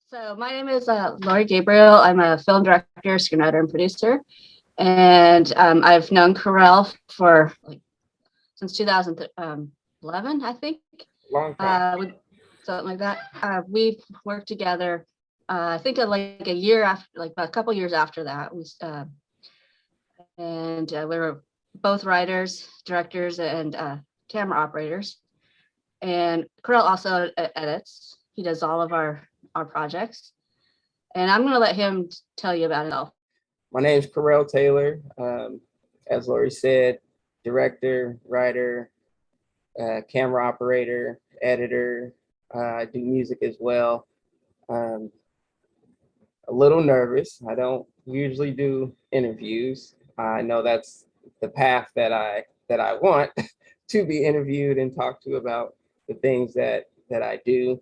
So my name is Laurie Gabriel. I'm a film director, screenwriter, and producer. And I've known Kerel for since 2011, I think. Long time. Something like that. We've worked together. I think like a year after, like a couple years after that. We were both writers, directors, and camera operators. And Kerel also edits. He does all of our projects. And I'm going to let him tell you about it all. My name is Kerel Taylor. As Laurie said, director, writer, camera operator, editor. I do music as well. Um, a little nervous. I don't usually do interviews. I know that's the path that I want to be interviewed and talk to about the things that I do.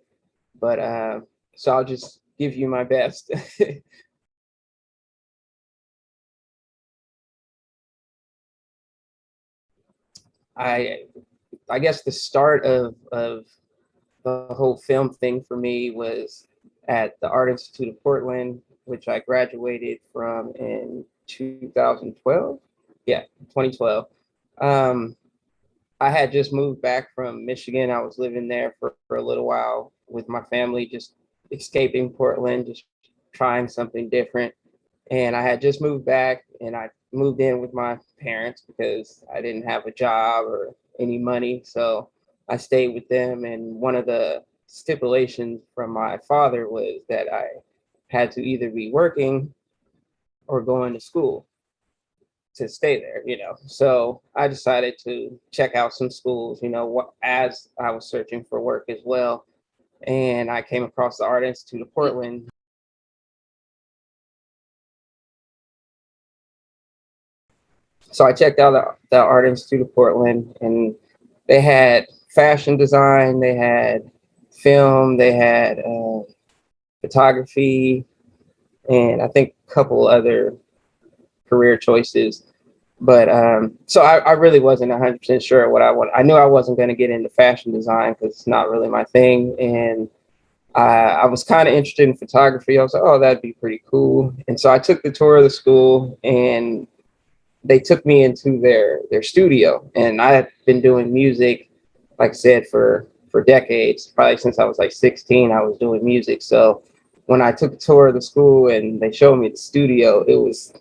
But so I'll just give you my best. I I guess the start of the whole film thing for me was at the Art Institute of Portland, which I graduated from in 2012. Yeah, 2012. Um, I had just moved back from Michigan. I was living there for a little while with my family, just escaping Portland, just trying something different. And I had just moved back and I moved in with my parents because I didn't have a job or any money. So I stayed with them. And one of the stipulations from my father was that I had to either be working or going to school to stay there. So I decided to check out some schools, as I was searching for work as well. And I came across the Art Institute of Portland. So I checked out the Art Institute of Portland, and they had fashion design, they had film, they had photography, and I think a couple other career choices. But so I really wasn't 100% sure what I want. I knew I wasn't going to get into fashion design because it's not really my thing. And I was kind of interested in photography. I was like, oh, that'd be pretty cool. And so I took the tour of the school, and they took me into their studio. And I had been doing music, like I said, for decades. Probably since I was like 16, I was doing music. So when I took a tour of the school and they showed me the studio, it was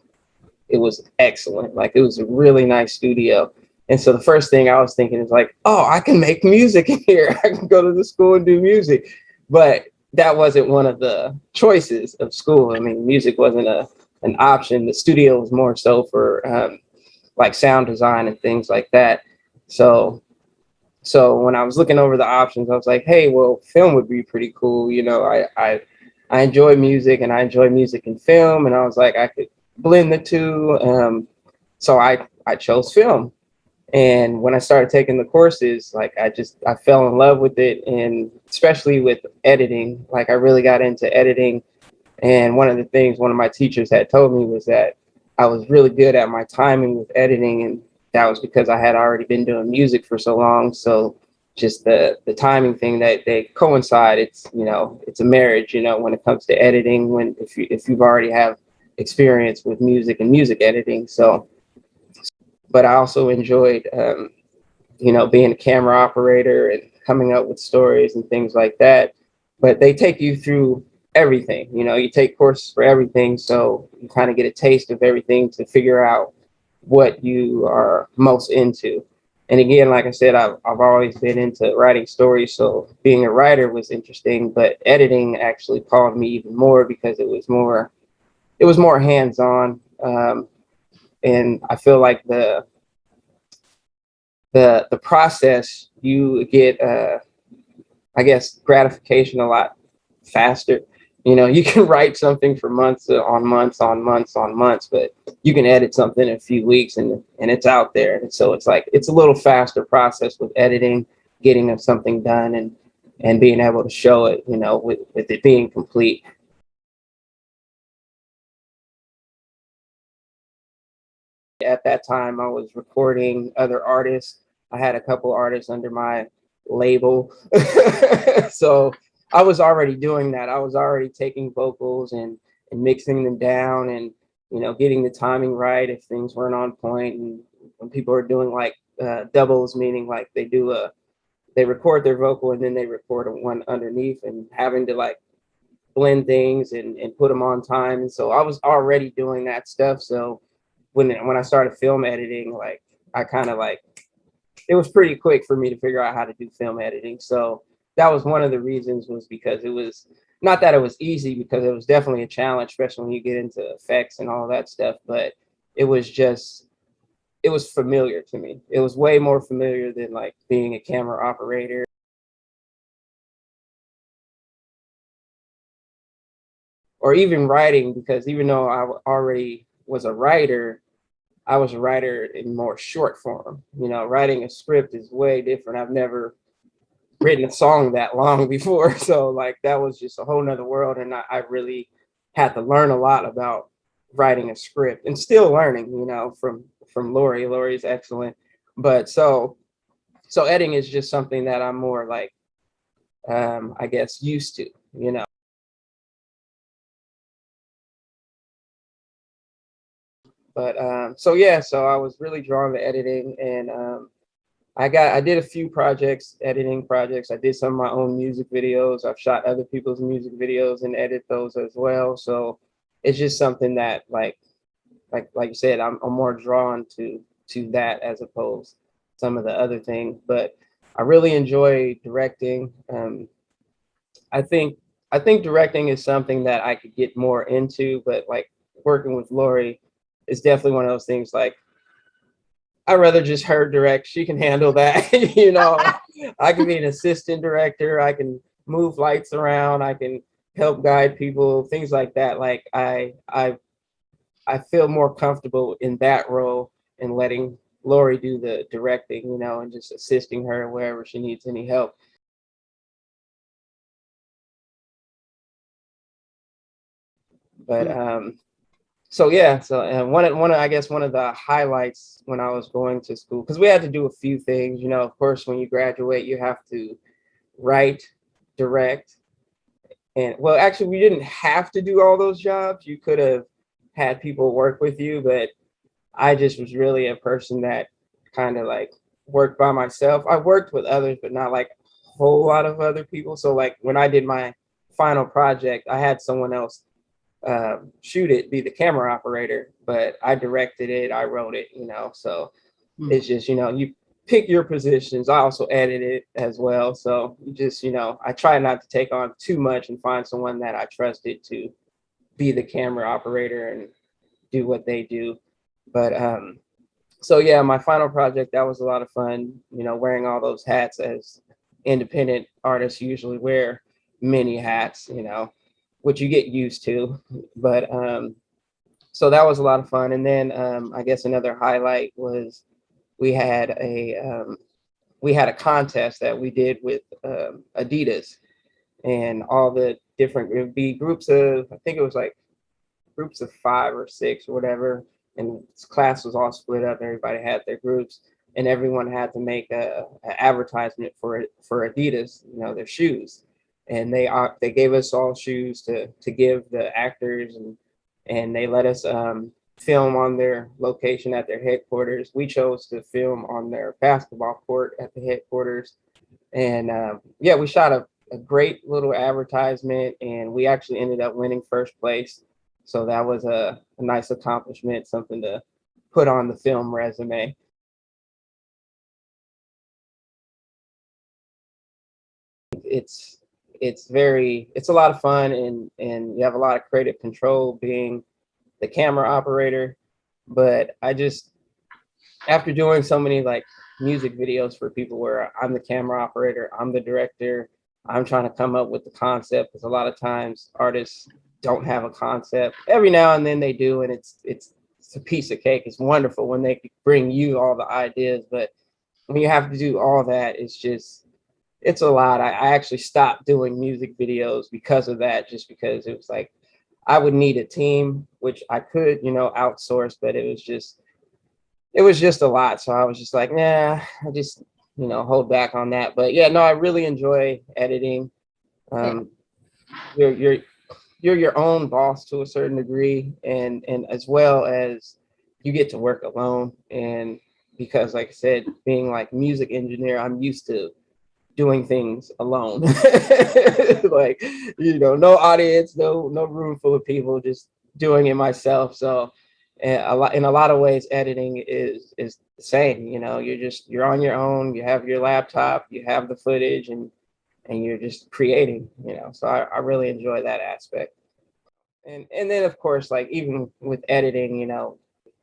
excellent. Like, it was a really nice studio. And so the first thing I was thinking is like, oh, I can make music in here. I can go to the school and do music. But that wasn't one of the choices of school. I mean, music wasn't an option. The studio was more so for like sound design and things like that. So so when I was looking over the options, I was like, hey, well, film would be pretty cool. I enjoy music and I enjoy music and film, and I was like, I could blend the two. So I chose film. And when I started taking the courses, like I fell in love with it, and especially with editing. Like, I really got into editing. And one of the things one of my teachers had told me was that I was really good at my timing with editing, and that was because I had already been doing music for so long. So just the timing thing, that they coincide. It's a marriage. When it comes to editing, when if you've already have experience with music and music editing. So, but I also enjoyed being a camera operator and coming up with stories and things like that. But they take you through everything. You take courses for everything, so you kind of get a taste of everything to figure out what you are most into. And again, like I said, I've always been into writing stories, so being a writer was interesting, but editing actually called me even more because it was more hands-on. And I feel like the process, you get I guess gratification a lot faster. You can write something for months on months on months on months, but you can edit something in a few weeks, and it's out there. And so it's like it's a little faster process with editing, getting something done, and being able to show it, with it being complete. At that time, I was recording other artists. I had a couple artists under my label. So I was already doing that. I was already taking vocals and mixing them down and, you know, getting the timing right if things weren't on point. And when people are doing like doubles, meaning like they record their vocal and then they record one underneath, and having to like blend things and put them on time. And so I was already doing that stuff. So when I started film editing, like I kind of like, it was pretty quick for me to figure out how to do film editing. So that was one of the reasons, was because it was not that it was easy, because it was definitely a challenge, especially when you get into effects and all that stuff. But it was just, it was familiar to me. It was way more familiar than like being a camera operator or even writing, because even though I already was a writer, I was a writer in more short form. You know, writing a script is way different. I've never written a song that long before. So like that was just a whole nother world. And I really had to learn a lot about writing a script, and still learning, you know, from Lori. Lori's excellent. But so editing is just something that I'm more like I guess used to, you know. But so yeah, so I was really drawn to editing, and I did a few projects, editing projects. I did some of my own music videos. I've shot other people's music videos and edit those as well. So it's just something that like you said, I'm more drawn to that as opposed to some of the other things. But I really enjoy directing. I think I think directing is something that I could get more into, but like working with Lori is definitely one of those things. Like I'd rather just her direct. She can handle that. You know, I can be an assistant director. I can move lights around. I can help guide people, things like that. Like I feel more comfortable in that role and letting Lori do the directing, you know, and just assisting her wherever she needs any help. But so yeah, so one of I guess one of the highlights when I was going to school, because we had to do a few things, you know. Of course, when you graduate, you have to write, direct, and well, actually, we didn't have to do all those jobs. You could have had people work with you, but I just was really a person that kind of like worked by myself. I worked with others, but not like a whole lot of other people. So like when I did my final project, I had someone else shoot it, be the camera operator, but I directed it, I wrote it, you know. So it's just, you know, you pick your positions. I also edit it as well. So you just, you know, I try not to take on too much and find someone that I trusted to be the camera operator and do what they do. But so yeah, my final project, that was a lot of fun, you know, wearing all those hats as independent artists usually wear many hats, you know, which you get used to. But so that was a lot of fun. And then I guess another highlight was we had a contest that we did with Adidas, and all the different, it would be groups of, I think it was like groups of 5 or 6 or whatever, and class was all split up. Everybody had their groups, and everyone had to make a advertisement for Adidas, you know, their shoes. And they gave us all shoes to give the actors, and they let us film on their location at their headquarters. We chose to film on their basketball court at the headquarters, and yeah, we shot a great little advertisement, and we actually ended up winning first place. So that was a nice accomplishment, something to put on the film resume. It's it's a lot of fun, and you have a lot of creative control being the camera operator. But I just, after doing so many like music videos for people where I'm the camera operator, I'm the director, I'm trying to come up with the concept, because a lot of times artists don't have a concept. Every now and then they do, and it's a piece of cake. It's wonderful when they bring you all the ideas, but when you have to do all that, it's just, it's a lot. I actually stopped doing music videos because of that, just because it was like I would need a team, which I could, you know, outsource, but it was just a lot. So I was just like, nah, I just, you know, hold back on that. But yeah, no, I really enjoy editing. Yeah. Um, you're you're your own boss to a certain degree, and as well as you get to work alone. And because, like I said, being like music engineer, I'm used to doing things alone. Like, no audience, no room full of people, just doing it myself. So in a lot of ways, editing is the same. You're on your own, you have your laptop, you have the footage, and you're just creating. So I really enjoy that aspect. And then of course, like, even with editing,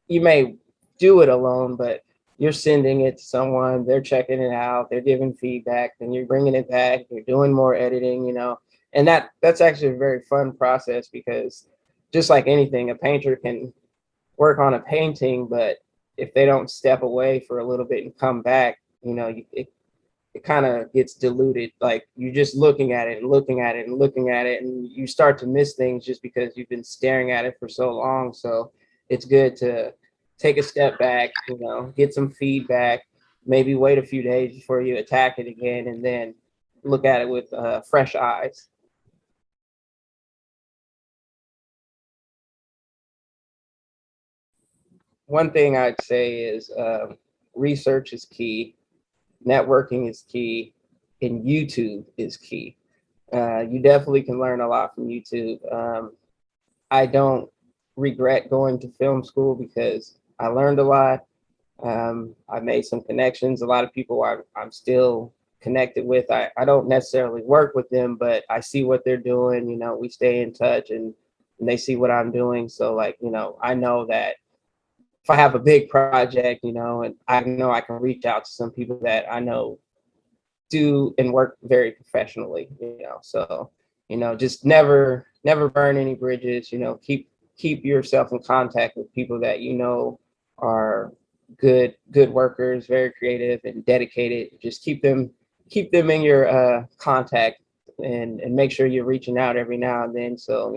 you may do it alone, but you're sending it to someone, they're checking it out, they're giving feedback, then you're bringing it back, you're doing more editing, and that's actually a very fun process, because just like anything, a painter can work on a painting, but if they don't step away for a little bit and come back, it kind of gets diluted. Like, you're just looking at it and looking at it and looking at it, and you start to miss things just because you've been staring at it for so long. So it's good to take a step back, get some feedback, maybe wait a few days before you attack it again, and then look at it with fresh eyes. One thing I'd say is research is key, networking is key, and YouTube is key. You definitely can learn a lot from YouTube. I don't regret going to film school because I learned a lot. I made some connections. A lot of people I'm still connected with. I don't necessarily work with them, but I see what they're doing. We stay in touch, and they see what I'm doing. So, like, I know that if I have a big project, and I know I can reach out to some people that I know do and work very professionally. So, just never burn any bridges. Keep yourself in contact with people that are good workers, very creative and dedicated. Just keep them in your contact, and make sure you're reaching out every now and then, so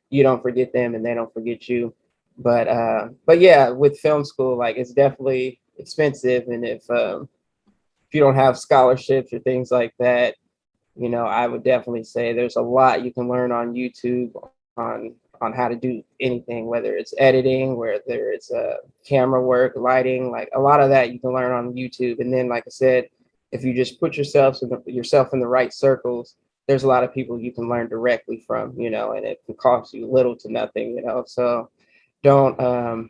you don't forget them and they don't forget you. But yeah, with film school, like, it's definitely expensive, and if you don't have scholarships or things like that, I would definitely say there's a lot you can learn on YouTube on how to do anything, whether it's editing, whether it's camera work, lighting, like, a lot of that you can learn on YouTube. And then, like I said, if you just put yourself in the right circles, there's a lot of people you can learn directly from, and it can cost you little to nothing. So don't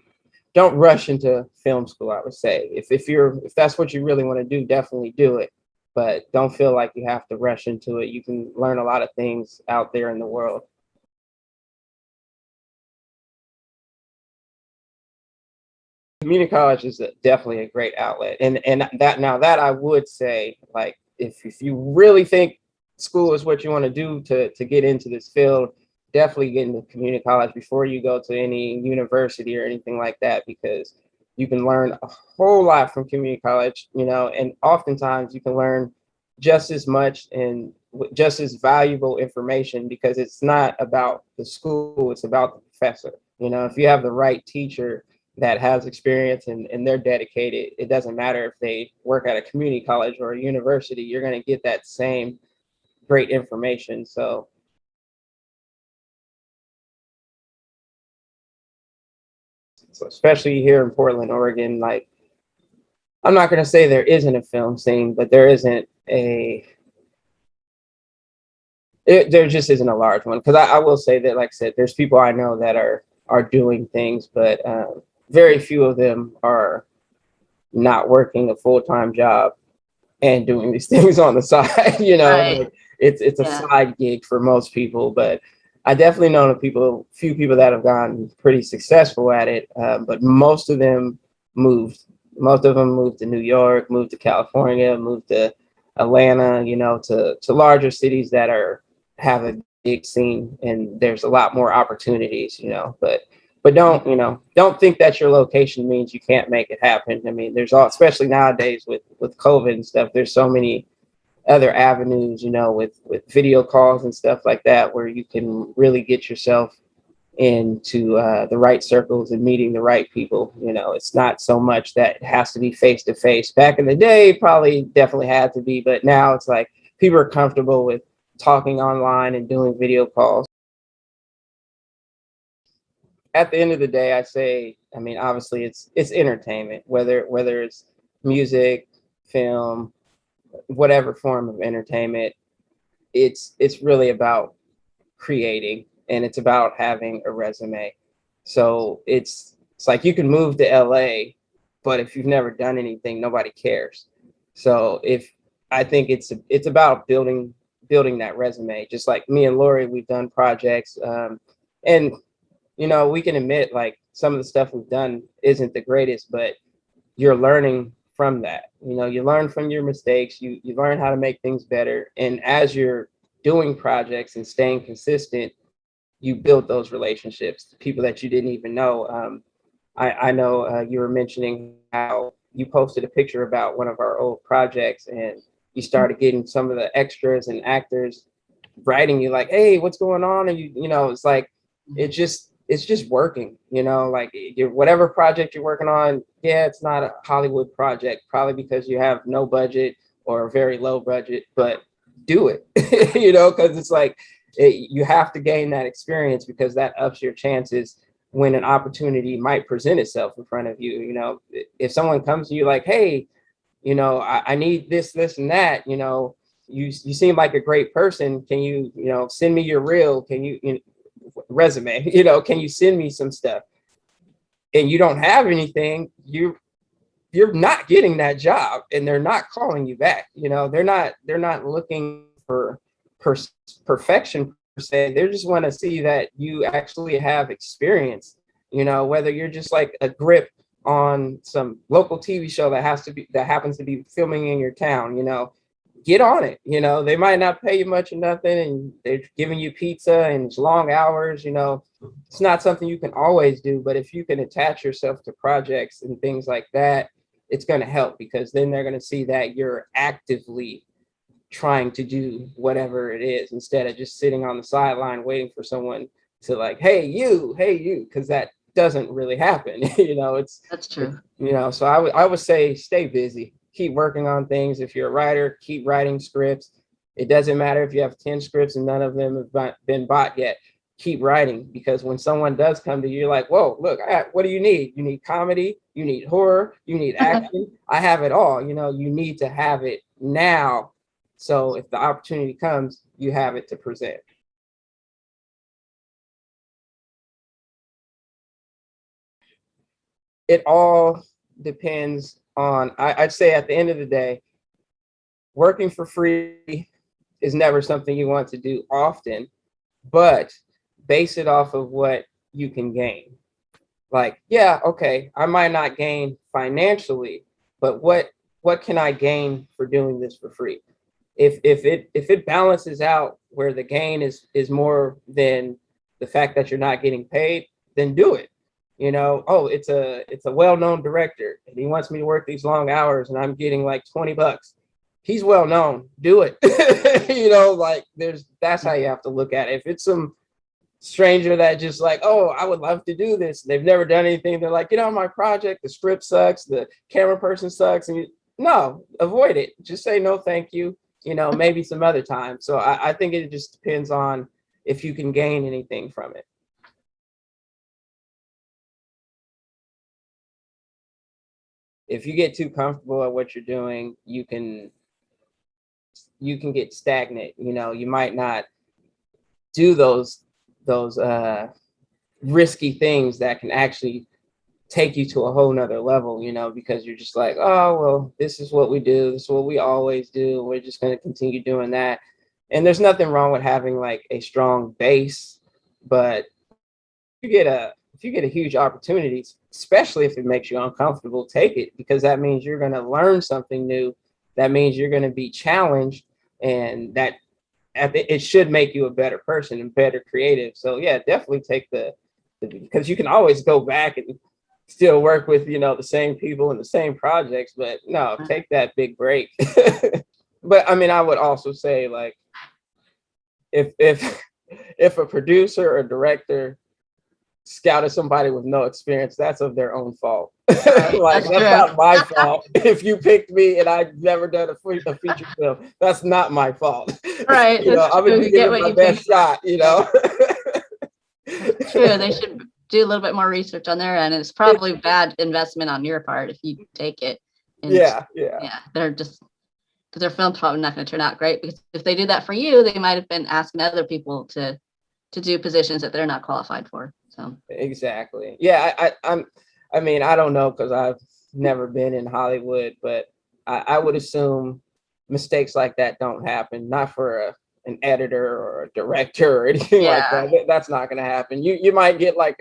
don't rush into film school. I would say, if that's what you really want to do, definitely do it, but don't feel like you have to rush into it. You can learn a lot of things out there in the world. Community college is definitely a great outlet, and that I would say, like, if you really think school is what you want to do to get into this field, definitely get into community college before you go to any university or anything like that, because you can learn a whole lot from community college, and oftentimes you can learn just as much and just as valuable information, because it's not about the school, it's about the professor. If you have the right teacher that has experience, and they're dedicated, it doesn't matter if they work at a community college or a university, you're going to get that same great information. So especially here in Portland, Oregon, like, I'm not going to say there isn't a film scene, but there just isn't a large one. Because I will say that, like I said, there's people I know that are doing things, but very few of them are not working a full-time job and doing these things on the side. Right. Like, it's a Yeah. side gig for most people. But I definitely know few people that have gotten pretty successful at it. But moved. Most of them moved to New York, moved to California, moved to Atlanta. To larger cities that have a big scene, and there's a lot more opportunities. But don't think that your location means you can't make it happen. I mean, especially nowadays with COVID and stuff, there's so many other avenues, with video calls and stuff like that, where you can really get yourself into the right circles and meeting the right people. It's not so much that it has to be face to face. Back in the day, probably definitely had to be, but now it's like people are comfortable with talking online and doing video calls. At the end of the day, I say, I mean, obviously it's entertainment, whether it's music, film, whatever form of entertainment. It's really about creating, and it's about having a resume. So it's like you can move to LA, but if you've never done anything, nobody cares. So if I think it's about building that resume. Just like me and Lori, we've done projects, and we can admit like some of the stuff we've done isn't the greatest, but you're learning from that. You learn from your mistakes. You learn how to make things better, and as you're doing projects and staying consistent, you build those relationships, people that you didn't even know. I know you were mentioning how you posted a picture about one of our old projects, and you started getting some of the extras and actors writing you like, "Hey, what's going on?" And it's like it's just working. Like whatever project you're working on. Yeah, it's not a Hollywood project, probably because you have no budget or a very low budget, but do it. Because it's like you have to gain that experience, because that ups your chances when an opportunity might present itself in front of you. If someone comes to you like, "Hey, I need this and that, you seem like a great person. Can you, send me your reel? Can resume, can you send me some stuff?" And you don't have anything, you're not getting that job, and they're not calling you back. They're not looking for per- perfection per se. They just want to see that you actually have experience. Whether you're just like a grip on some local TV show that happens to be filming in your town. Get on it. They might not pay you much or nothing, and they're giving you pizza and it's long hours. It's not something you can always do, but if you can attach yourself to projects and things like that, it's going to help, because then they're going to see that you're actively trying to do whatever it is, instead of just sitting on the sideline waiting for someone to like, hey you, because that doesn't really happen. That's true. So I would say stay busy, keep working on things. If you're a writer, keep writing scripts. It doesn't matter if you have 10 scripts and none of them have been bought yet. Keep writing, because when someone does come to you, you're like, whoa, look, what do you need? You need comedy, you need horror, you need action. I have it all. You need to have it now, so if the opportunity comes, you have it to present. It all depends on, I'd say at the end of the day, working for free is never something you want to do often, but base it off of what you can gain. Like, yeah, okay, I might not gain financially, but what can I gain for doing this for free? If it balances out where the gain is more than the fact that you're not getting paid, then do it. Oh, it's a well-known director and he wants me to work these long hours and I'm getting like $20. He's well known. Do it. Like that's how you have to look at it. If it's some stranger that just like, oh, I would love to do this, they've never done anything, they're like, my project, the script sucks, the camera person sucks, and no, avoid it. Just say no, thank you. Maybe some other time. So I think it just depends on if you can gain anything from it. If you get too comfortable at what you're doing, you can get stagnant. You might not do those risky things that can actually take you to a whole nother level, because you're just like, oh, well, this is what we do. This is what we always do. We're just going to continue doing that. And there's nothing wrong with having like a strong base, but if you get a huge opportunity, especially if it makes you uncomfortable, take it, because that means you're going to learn something new. That means you're going to be challenged, and that it should make you a better person and better creative. So yeah, definitely take because you can always go back and still work with the same people and the same projects, but no, take that big break. But I mean, I would also say, like, if if a producer or director scouted somebody with no experience, that's of their own fault. Right. Like, That's that's true. not my fault. If you picked me and I've never done a feature film, that's not my fault. Right. You know, That's I'm gonna true. be You get giving what my you pay best for. shot, you know. That's true. They should do a little bit more research on their end. It's probably bad investment on your part if you take it and Yeah, yeah. yeah, they're just because their film's probably not going to turn out great because if they do that for you, they might have been asking other people to do positions that they're not qualified for. So Exactly. Yeah, I mean, I don't know because I've never been in Hollywood, but I would assume mistakes like that don't happen. Not for an editor or a director or anything like yeah, that. That's not going to happen. You might get like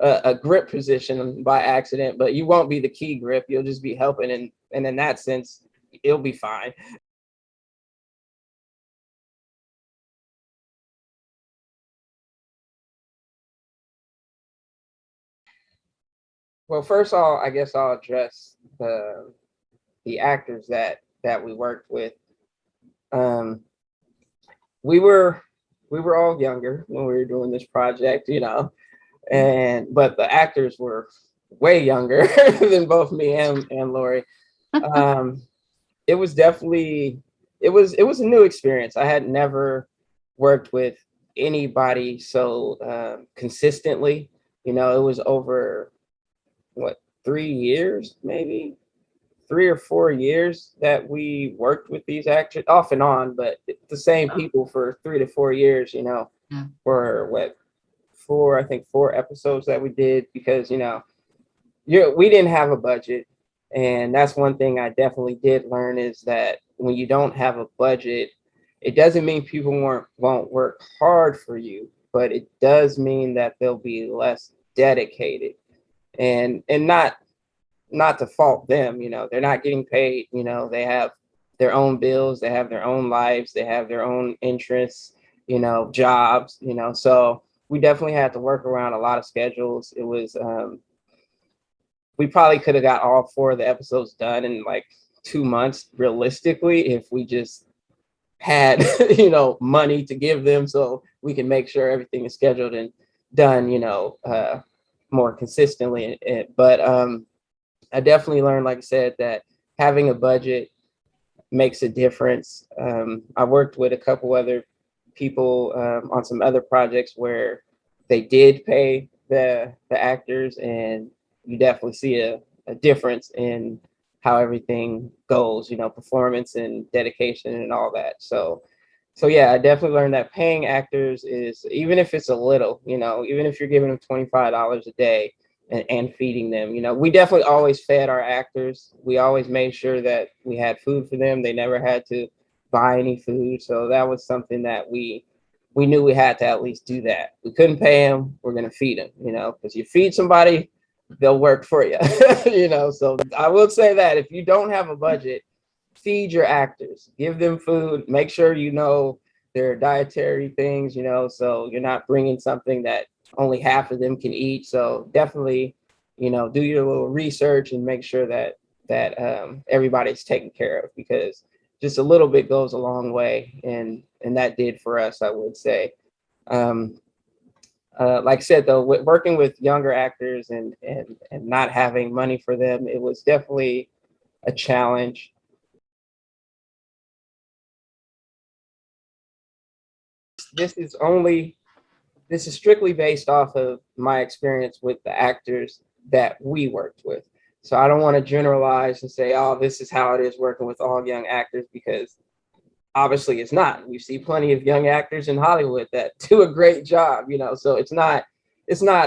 a grip position by accident, but you won't be the key grip. You'll just be helping, and in that sense, it'll be fine. Well, first of all, I guess I'll address the actors that we worked with. Um, we were we were all younger when we were doing this project, you know, and but the actors were way younger than both me and Lori. Um, it was definitely it was a new experience. I had never worked with anybody so consistently. You know, it was over what 3 years, maybe 3 or 4 years that we worked with these actors off and on, but the same oh, people for 3 to 4 years, you know, yeah, for what I think 4 episodes that we did because, you know, we didn't have a budget. And that's one thing I definitely did learn is that when you don't have a budget, it doesn't mean people won't work hard for you, but it does mean that they'll be less dedicated and not to fault them, you know, they're not getting paid, you know, they have their own bills, they have their own lives, they have their own interests, you know, jobs, you know, so we definitely had to work around a lot of schedules. It was, we probably could have got all 4 of the episodes done in like 2 months realistically if we just had, you know, money to give them so we can make sure everything is scheduled and done, you know, more consistently. But I definitely learned, like I said, that having a budget makes a difference. I worked with a couple other people on some other projects where they did pay the actors, and you definitely see a difference in how everything goes, you know, performance and dedication and all that. So yeah, I definitely learned that paying actors is, even if it's a little, you know, even if you're giving them $25 a day and feeding them, you know, we definitely always fed our actors. We always made sure that we had food for them. They never had to buy any food. So that was something that we knew we had to at least do that. We couldn't pay them. We're going to feed them, you know, because you feed somebody, they'll work for you, you know. So I will say that if you don't have a budget, feed your actors, give them food, make sure you know their dietary things, you know, so you're not bringing something that only half of them can eat. So definitely, you know, do your little research and make sure that everybody's taken care of, because just a little bit goes a long way, and that did for us, I would say. Um, like I said, though, working with younger actors and not having money for them, it was definitely a challenge. This is only this is strictly based off of my experience with the actors that we worked with. So I don't want to generalize and say, oh, this is how it is working with all young actors, because obviously it's not. We see plenty of young actors in Hollywood that do a great job, you know. So it's not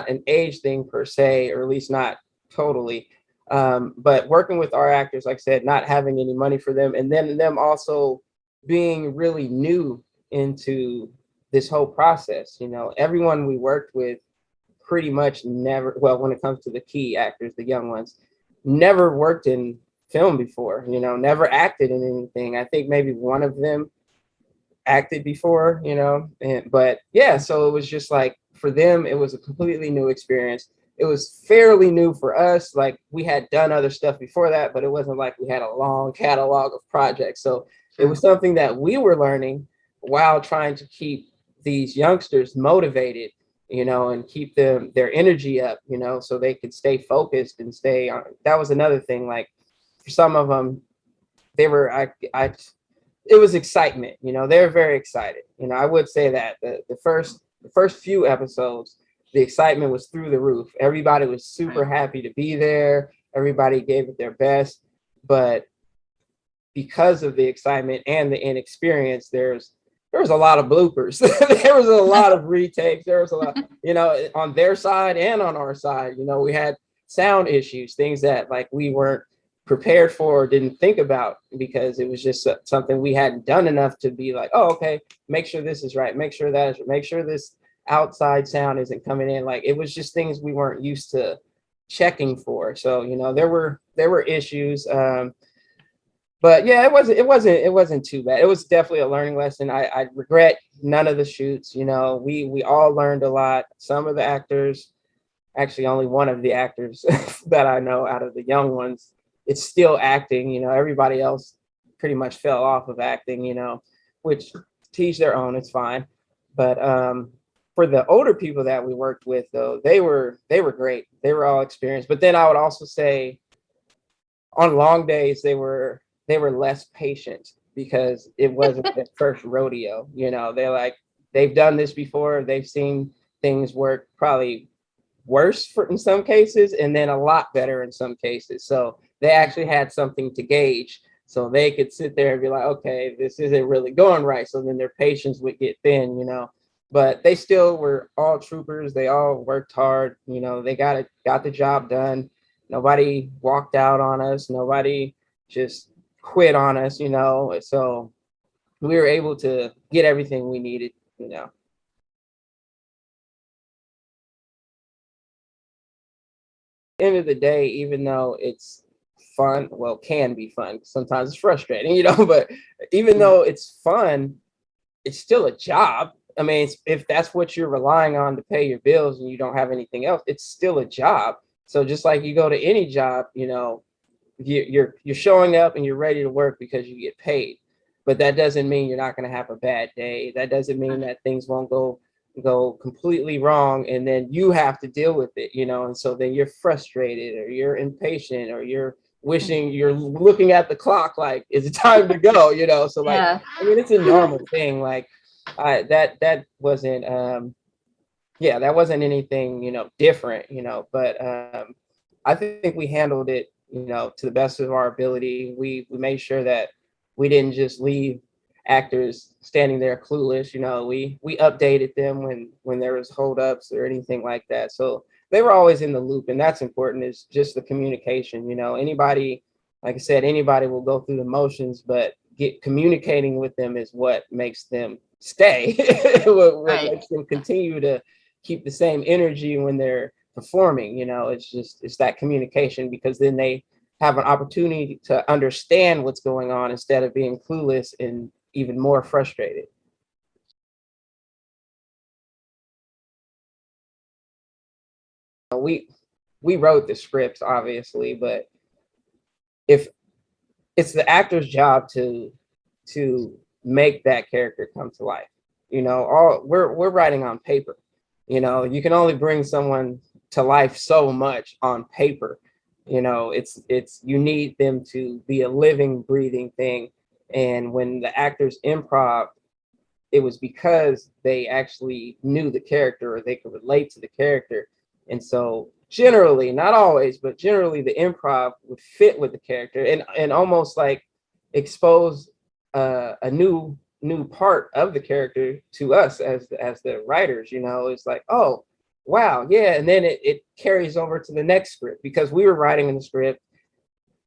an age thing per se, or at least not totally. But working with our actors, like I said, not having any money for them, and then them also being really new into this whole process. You know, everyone we worked with pretty much never, well, when it comes to the key actors, the young ones, never worked in film before, you know, never acted in anything. I think maybe one of them acted before, you know, but yeah, so it was just like for them, it was a completely new experience. It was fairly new for us. Like we had done other stuff before that, but it wasn't like we had a long catalog of projects. So it true. was something that we were learning while trying to keep these youngsters motivated and keep their energy up, so they could stay focused and stay on. That was another thing. Like for some of them, they were, it was excitement, they were very excited. I would say that the first few episodes, the excitement was through the roof. Everybody was super happy to be there. Everybody gave it their best. But because of the excitement and the inexperience, there was a lot of bloopers. There was a lot of retakes. There was a lot, on their side and on our side. We had sound issues, things that like we weren't prepared for or didn't think about, because it was just something we hadn't done enough to be like, oh, okay, make sure this is right, make sure that is, make sure this outside sound isn't coming in. Like it was just things we weren't used to checking for. So there were issues. But yeah, it wasn't too bad. It was definitely a learning lesson. I regret none of the shoots. We all learned a lot. Some of the actors, actually only one of the actors that I know out of the young ones, it's still acting. Everybody else pretty much fell off of acting. Which teach their own. It's fine. But for the older people that we worked with, though, they were great. They were all experienced. But then I would also say, on long days, they were less patient because it wasn't their first rodeo. They've done this before. They've seen things work probably worse in some cases, and then a lot better in some cases. So they actually had something to gauge, so they could sit there and be like, okay, this isn't really going right. So then their patience would get thin. But they still were all troopers. They all worked hard. They got the job done. Nobody walked out on us. Nobody just quit on us, so we were able to get everything we needed. End of the day, even though it's fun, well, can be fun, sometimes it's frustrating, but even though it's fun, it's still a job. I mean, if that's what you're relying on to pay your bills and you don't have anything else, it's still a job. So just like you go to any job, you're showing up and you're ready to work because you get paid. But that doesn't mean you're not going to have a bad day. That doesn't mean that things won't go completely wrong, and then you have to deal with it, and so then you're frustrated or you're impatient or you're wishing, you're looking at the clock like, is it time to go? So like, Yeah. I mean, it's a normal thing. Like that wasn't that wasn't anything different, but I think we handled it to the best of our ability. We made sure that we didn't just leave actors standing there clueless. We updated them when there was holdups or anything like that. So they were always in the loop, and that's important, is just the communication. Anybody, like I said, anybody will go through the motions, but communicating with them is what makes them stay. what Right. makes them continue to keep the same energy when they're performing. It's that communication, because then they have an opportunity to understand what's going on instead of being clueless and even more frustrated. We wrote the scripts, obviously, but if it's the actor's job to make that character come to life. All we're writing on paper. You can only bring someone to life so much on paper. It's you need them to be a living, breathing thing. And when the actors improv, it was because they actually knew the character or they could relate to the character. And so generally, not always, but generally the improv would fit with the character and almost like expose a new part of the character to us as the writers. It's like, oh wow, yeah. And then it carries over to the next script, because we were writing in the script,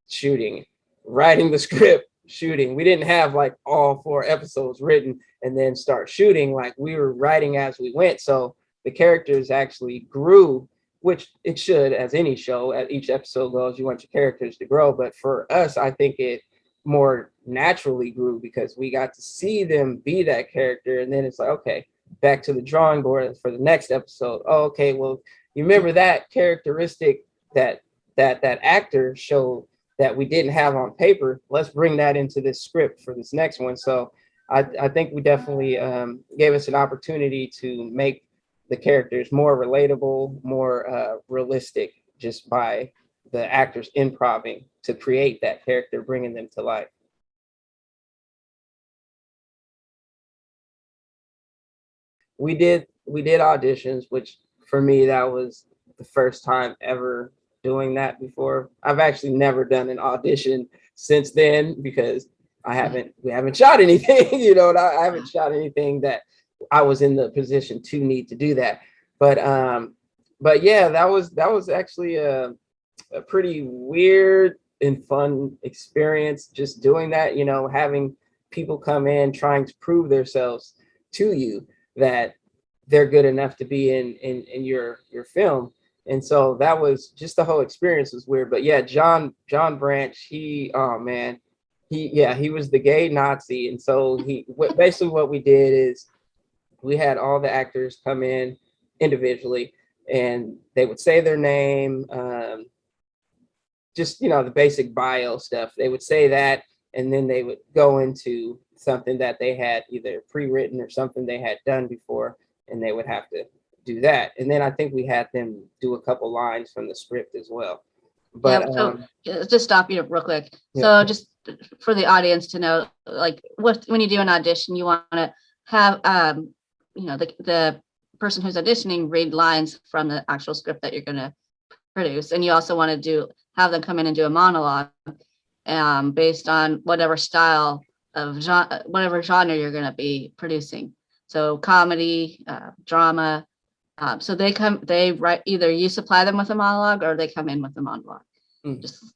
shooting, writing the script, shooting. We didn't have like all 4 episodes written and then start shooting. Like we were writing as we went. So the characters actually grew, which it should, as any show. As each episode goes, you want your characters to grow. But for us, I think it more naturally grew because we got to see them be that character. And then it's like, okay, back to the drawing board for the next episode. Oh, okay, well, you remember that characteristic that actor showed that we didn't have on paper. Let's bring that into this script for this next one. So I think we definitely gave us an opportunity to make the characters more relatable, more realistic, just by the actors improving to create that character, bringing them to life. We did auditions, which for me that was the first time ever doing that before. I've actually never done an audition since then because we haven't shot anything, and I haven't shot anything that I was in the position to need to do that. But yeah, that was actually a pretty weird and fun experience just doing that, having people come in trying to prove themselves to you that they're good enough to be in your film. And so that was just, the whole experience was weird. But yeah, John Branch, he, oh man, he was the gay Nazi. And so basically what we did is we had all the actors come in individually, and they would say their name, just the basic bio stuff. They would say that, and then they would go into something that they had either pre-written or something they had done before, and they would have to do that. And then I think we had them do a couple lines from the script as well. But Yeah, so just stop you real quick. Yeah. So just for the audience to know, like when you do an audition, you want to have the person who's auditioning read lines from the actual script that you're going to produce, and you also want to have them come in and do a monologue based on whatever style of whatever genre you're going to be producing. So comedy, drama. So they write, either you supply them with a monologue or they come in with a monologue. Just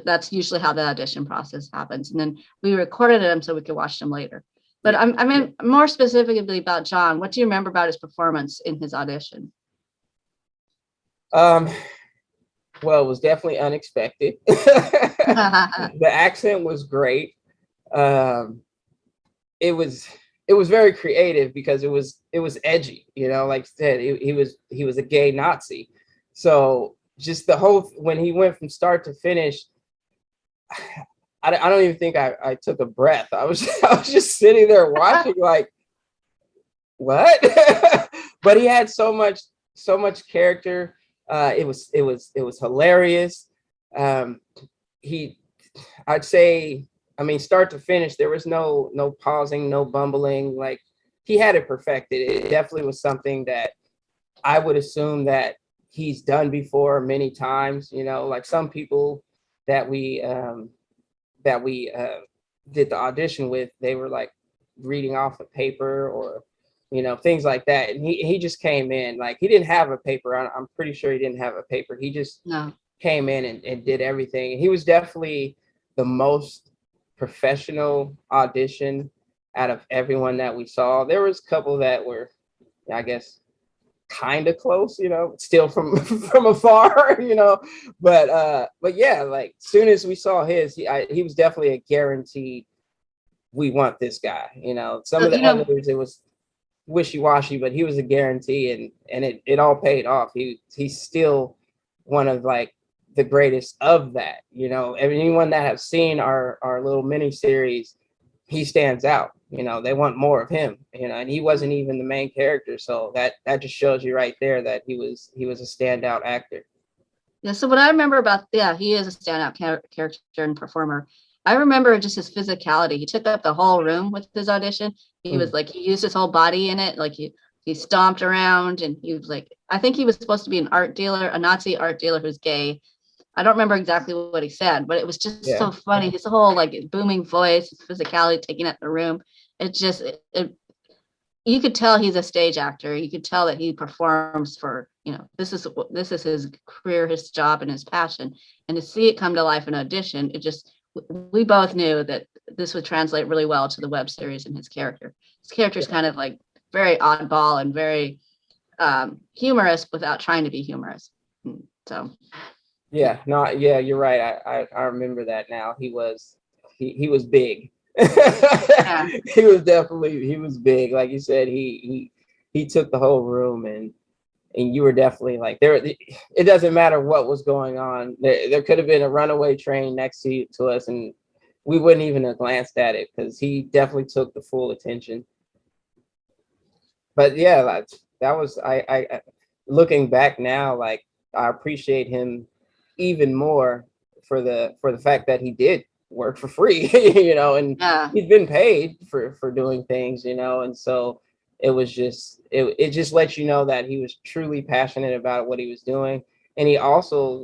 that's usually how the audition process happens. And then we recorded them so we could watch them later. But I mean, more specifically about John, what do you remember about his performance in his audition? Well, it was definitely unexpected. The accent was great. It was very creative because it was edgy, like I said, he was a gay Nazi. So just the whole, when he went from start to finish, I don't even think I took a breath. I was just sitting there watching like, what? But he had so much character. It was hilarious. I'd say, I mean, start to finish, there was no pausing, no bumbling. Like, he had it perfected. It definitely was something that I would assume that he's done before many times. Like some people that we did the audition with, they were like reading off a paper or things like that. And he just came in, like, he didn't have a paper. I'm pretty sure he didn't have a paper. He just came in and did everything. And he was definitely the most professional audition out of everyone that we saw. There was a couple that were, I guess, kind of close, still from from afar, but yeah, like, soon as we saw his, he was definitely a guaranteed, we want this guy. Some of the others, it was wishy-washy, but he was a guarantee, and it all paid off. He's still one of, like, the greatest of that. Anyone that have seen our little mini series, he stands out. They want more of him, and he wasn't even the main character. So that just shows you right there that he was a standout actor. Yeah, so what I remember about, he is a standout character and performer. I remember just his physicality. He took up the whole room with his audition. He was like, he used his whole body in it. Like he stomped around, and he was like, I think he was supposed to be an art dealer, a Nazi art dealer who's gay. I don't remember exactly what he said, but it was just so funny. His whole like booming voice, his physicality taking up the room. It just, you could tell he's a stage actor. You could tell that he performs for, this is his career, his job, and his passion. And to see it come to life in audition, we both knew that this would translate really well to the web series and his character. His character is kind of like very oddball and very humorous without trying to be humorous. So. Yeah, no, yeah, you're right. I remember that now. He was big. He was big. Like you said, he took the whole room, and you were definitely like there. It doesn't matter what was going on. There could have been a runaway train next to us, and we wouldn't even have glanced at it because he definitely took the full attention. But yeah, that was I looking back now, like I appreciate him even more for the fact that he did work for free, and Yeah. he's been paid for doing things, and so it was just it just lets you know that he was truly passionate about what he was doing. And he also,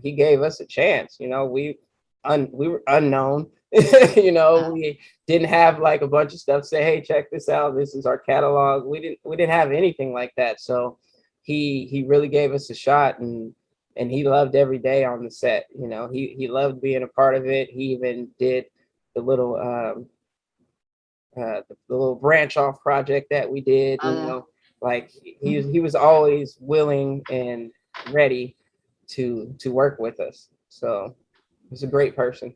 he gave us a chance. We were unknown. Yeah. We didn't have like a bunch of stuff say, hey, check this out, this is our catalog. We didn't have anything like that. So he really gave us a shot, and he loved every day on the set. He loved being a part of it. He even did the little the little branch off project that we did. Oh, yeah. Like he Mhm. he was always willing and ready to work with us. So he's a great person.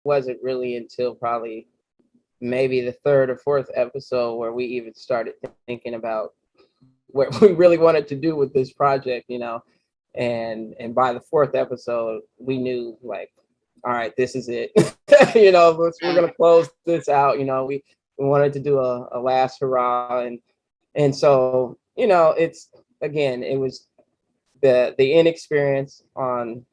Wasn't really until probably maybe the third or fourth episode where we even started thinking about what we really wanted to do with this project. And by the fourth episode we knew, like, all right, this is it. We're Yeah. gonna close this out. We wanted to do a last hurrah. And so, it's, again, it was the inexperience on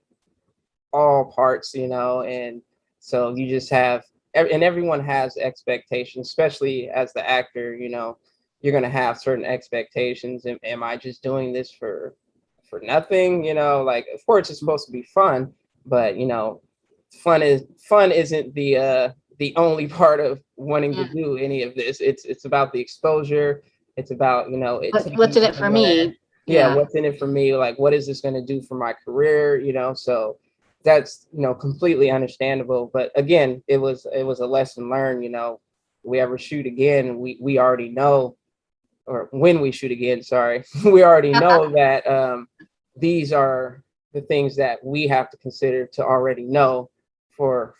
all parts, and so you just have, and everyone has expectations, especially as the actor. You're going to have certain expectations. Am I just doing this for nothing? Like, of course it's supposed to be fun, but fun isn't the only part of wanting to Yeah. do any of this. It's about the exposure. It's about, it taking What's in you it for somewhere. me? Yeah, Yeah. what's in it for me? Like, what is this going to do for my career? So that's, completely understandable. But again, it was a lesson learned. We ever shoot again, we already know, or when we shoot again, sorry, we already know that these are the things that we have to consider to already know for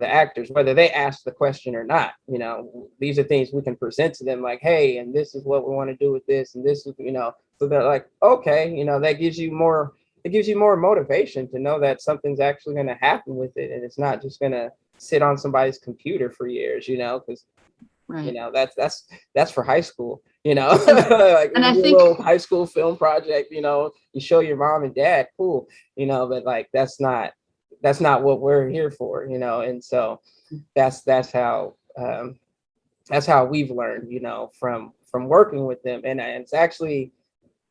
the actors, whether they ask the question or not. These are things we can present to them, like, hey, and this is what we want to do with this, and this is, so they're like, okay, that gives you more. It gives you more motivation to know that something's actually going to happen with it, and it's not just going to sit on somebody's computer for years. Because Right. that's for high school. And Like, and we I do a think, little high school film project. You show your mom and dad, cool. But like, that's not what we're here for. And so that's how we've learned, from working with them. And it's actually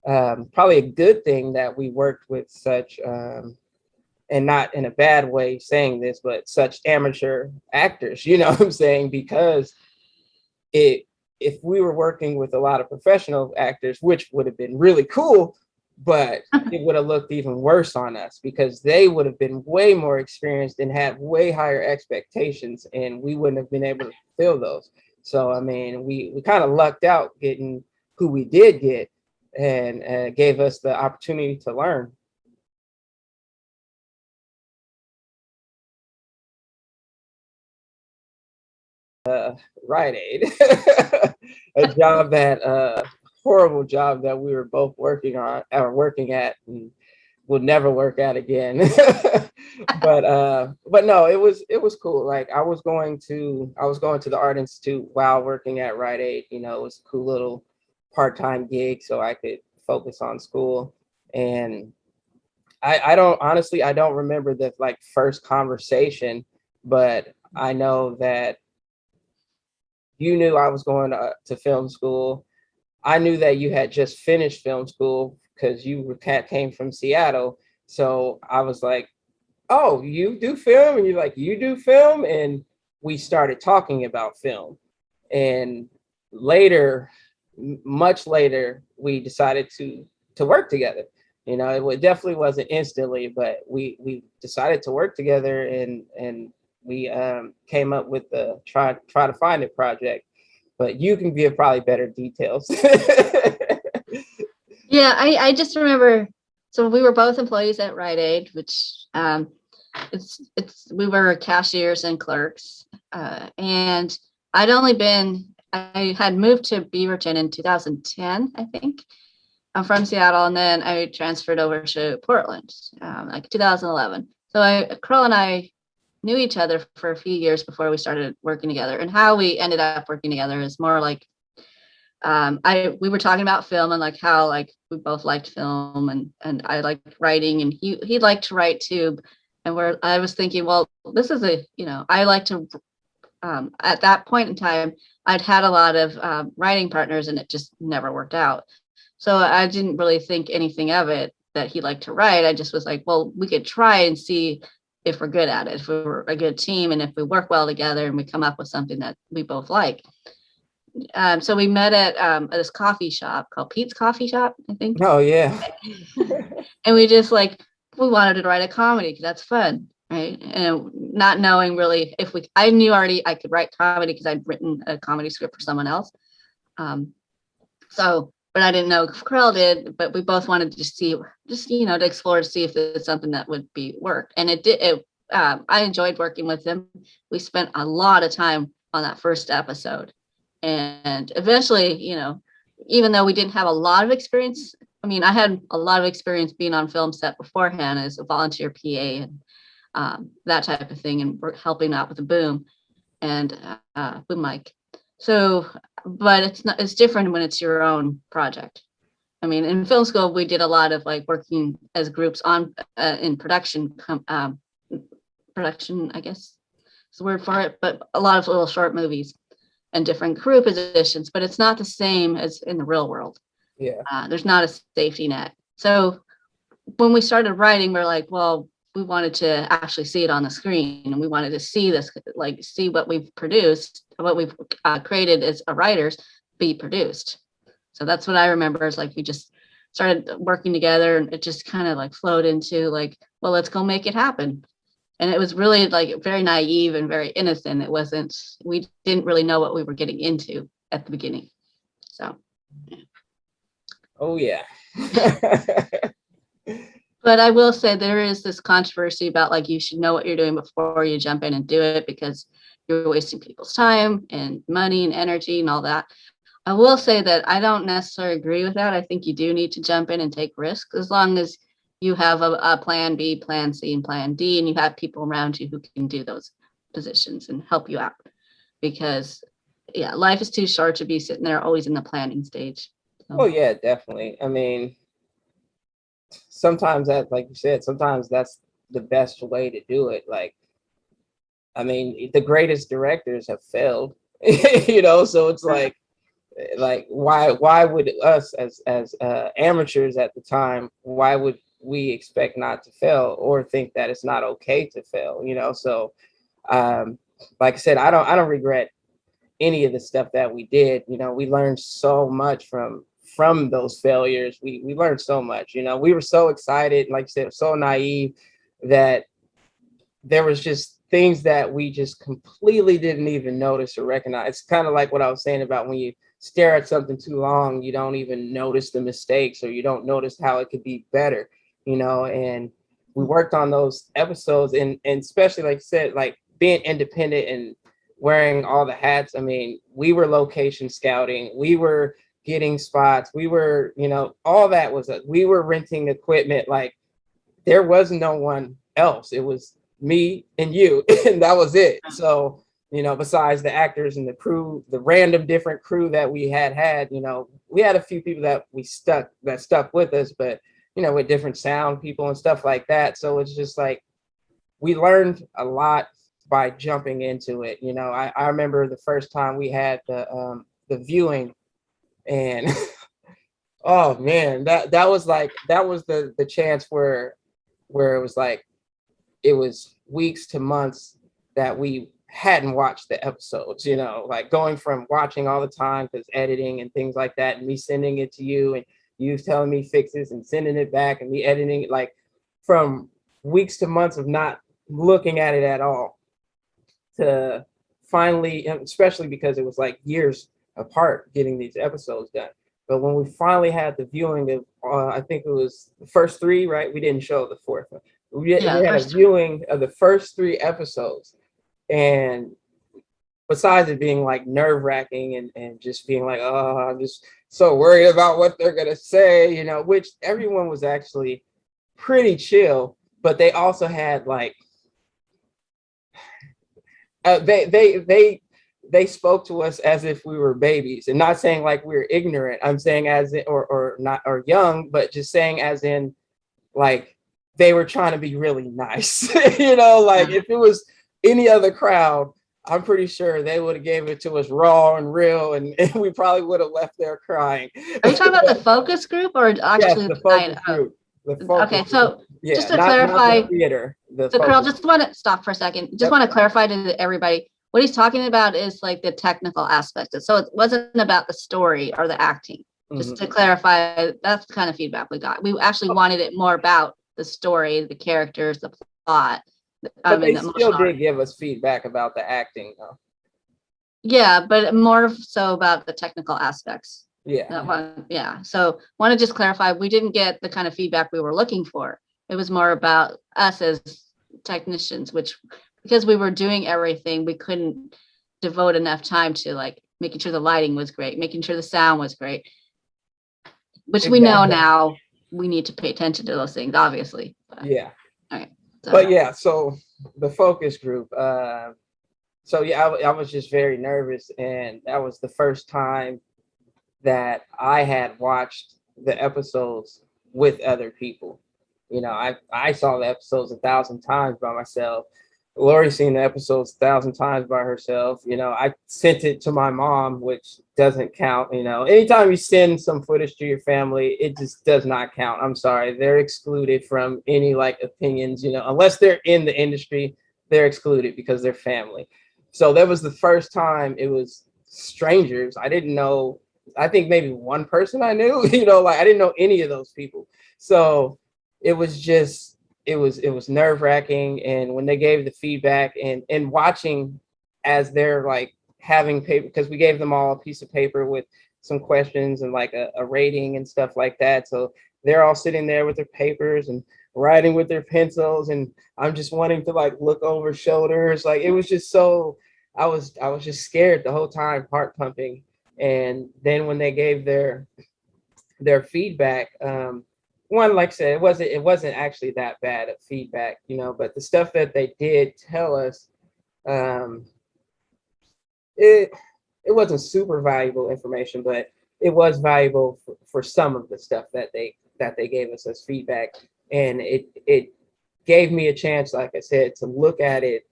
probably a good thing that we worked with such, and not in a bad way saying this, but such amateur actors. You know what I'm saying? Because it if we were working with a lot of professional actors, which would have been really cool, but it would have looked even worse on us because they would have been way more experienced and had way higher expectations, and we wouldn't have been able to fulfill those. So I mean, we kind of lucked out getting who we did get, and gave us the opportunity to learn. Rite Aid, a job that horrible job that we were both working on or working at, and will never work out again. But no, it was cool. Like, I was going to the Art Institute while working at Rite Aid. It was a cool little part-time gig so I could focus on school. And I don't, honestly, I don't remember the like first conversation, but I know that you knew I was going to film school. I knew that you had just finished film school because came from Seattle. So I was like, oh, you do film? And you're like, you do film? And we started talking about film. And later, much later, we decided to work together. Definitely wasn't instantly, but we decided to work together, and we came up with the try to find it project. But you can give probably better details. yeah, I just remember, so we were both employees at Rite Aid, which we were cashiers and clerks. And I had moved to Beaverton in 2010, I think. I'm from Seattle, and then I transferred over to Portland, like 2011. So Kerl and I knew each other for a few years before we started working together. And how we ended up working together is more like we were talking about film and like how like we both liked film and I liked writing and he liked to write too. And where I was thinking, well, this is I like to at that point in time, I'd had a lot of writing partners and it just never worked out. So I didn't really think anything of it that he liked to write. I just was like, well, we could try and see if we're good at it, if we're a good team and if we work well together and we come up with something that we both like. So we met at this coffee shop called Pete's Coffee Shop, I think. Oh yeah. And we just like, we wanted to write a comedy because that's fun. Right. And not knowing really I knew already I could write comedy because I'd written a comedy script for someone else. But I didn't know if Kerel did, but we both wanted to see, to explore to see if it's something that would be work. And it did. I enjoyed working with him. We spent a lot of time on that first episode. And eventually, even though we didn't have a lot of experience, I mean, I had a lot of experience being on film set beforehand as a volunteer PA and that type of thing, and helping out with the boom and boom mic. So, but it's different when it's your own project. I mean, in film school, we did a lot of like working as groups on in production, I guess is the word for it, but a lot of little short movies and different crew positions, but it's not the same as in the real world. Yeah. There's not a safety net. So when we started writing, we're like, well, we wanted to actually see it on the screen, and we wanted to see this, like see what we've produced, what we've created as writers be produced. So that's what I remember is like we just started working together, and it just kind of like flowed into like, well, let's go make it happen. And it was really like very naive and very innocent. We didn't really know what we were getting into at the beginning. So. Yeah. Oh yeah. But I will say there is this controversy about like you should know what you're doing before you jump in and do it because you're wasting people's time and money and energy and all that. I will say that I don't necessarily agree with that. I think you do need to jump in and take risks as long as you have a plan B, plan C, and plan D, and you have people around you who can do those positions and help you out. Because yeah, life is too short to be sitting there always in the planning stage. So. Oh yeah, definitely. I mean, sometimes that, like you said, sometimes that's the best way to do it. Like, I mean, the greatest directors have failed, so it's like why would us as amateurs at the time, why would we expect not to fail or think that it's not okay to fail? So like I said, I don't regret any of the stuff that we did. We learned so much from those failures. We learned so much. We were so excited, like I said, so naive that there was just things that we just completely didn't even notice or recognize. It's kind of like what I was saying about when you stare at something too long, you don't even notice the mistakes or you don't notice how it could be better, and we worked on those episodes and especially like you said, like being independent and wearing all the hats. I mean, we were location scouting, we were getting spots, we were, all that was we were renting equipment. Like there was no one else. It was me and you, and that was it. So, besides the actors and the crew, the random different crew that we had, we had a few people that stuck with us, but, with different sound people and stuff like that. So it's just like, we learned a lot by jumping into it. I remember the first time we had the viewing and oh man, that was the chance where it was like, it was weeks to months that we hadn't watched the episodes, like going from watching all the time because editing and things like that, and me sending it to you and you telling me fixes and sending it back and me editing it, like from weeks to months of not looking at it at all to finally, especially because it was like years apart getting these episodes done. But when we finally had the viewing of, I think it was the first three, right? We didn't show the fourth one. We had a viewing of the first three episodes. And besides it being like nerve wracking and just being like, oh, I'm just so worried about what they're going to say, which everyone was actually pretty chill, but they also had like, They spoke to us as if we were babies, and not saying like we were ignorant. I'm saying as in, or not, or young, but just saying as in like they were trying to be really nice. Like if it was any other crowd, I'm pretty sure they would have gave it to us raw and real, and we probably would have left there crying. Are you talking about the focus group or Yes, actually the the night? focus group. The focus Okay, group. so Yeah, just to not clarify, the theater. The so Carl, focus. just want to stop for a second. Just Yep. want to clarify to everybody what he's talking about is like the technical aspect. So it wasn't about the story or the acting. Just to clarify, that's the kind of feedback we got. We actually wanted it more about the story, the characters, the plot. But they The still emotional. did give us feedback about the acting, though. Yeah, but more so about the technical aspects. Yeah. That one, yeah. So want to just clarify, we didn't get the kind of feedback we were looking for. It was more about us as technicians, which because we were doing everything, we couldn't devote enough time to like making sure the lighting was great, making sure the sound was great, which we know now we need to pay attention to those things, obviously. Yeah. Okay. But yeah, so the focus group. So yeah, I was just very nervous, and that was the first time that I had watched the episodes with other people. I saw the episodes 1,000 times by myself. Lori's seen the episodes 1,000 times by herself. I sent it to my mom, which doesn't count. Anytime you send some footage to your family, it just does not count. I'm sorry. They're excluded from any like opinions, unless they're in the industry, they're excluded because they're family. So that was the first time it was strangers. I didn't know. I think maybe one person I knew, like I didn't know any of those people. So it was just, it was nerve wracking. And when they gave the feedback and watching as they're like having paper, because we gave them all a piece of paper with some questions and like a rating and stuff like that. So they're all sitting there with their papers and writing with their pencils. And I'm just wanting to like look over shoulders. Like it was just so, I was just scared the whole time, heart pumping. And then when they gave their feedback, one, like I said, it wasn't actually that bad of feedback, but the stuff that they did tell us, um, it it wasn't super valuable information, but it was valuable for some of the stuff that they gave us as feedback. And it gave me a chance, like I said, to look at it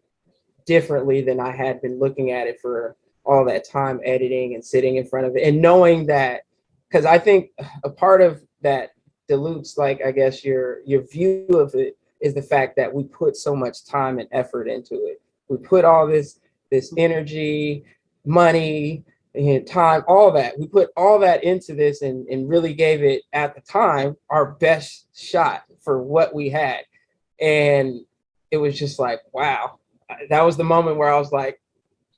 differently than I had been looking at it for all that time editing and sitting in front of it, and knowing that, because I think a part of that dilutes, like, I guess your view of it is the fact that we put so much time and effort into it. We put all this energy, money, and time, all that. We put all that into this, and really gave it at the time our best shot for what we had. And it was just like, wow, that was the moment where I was like,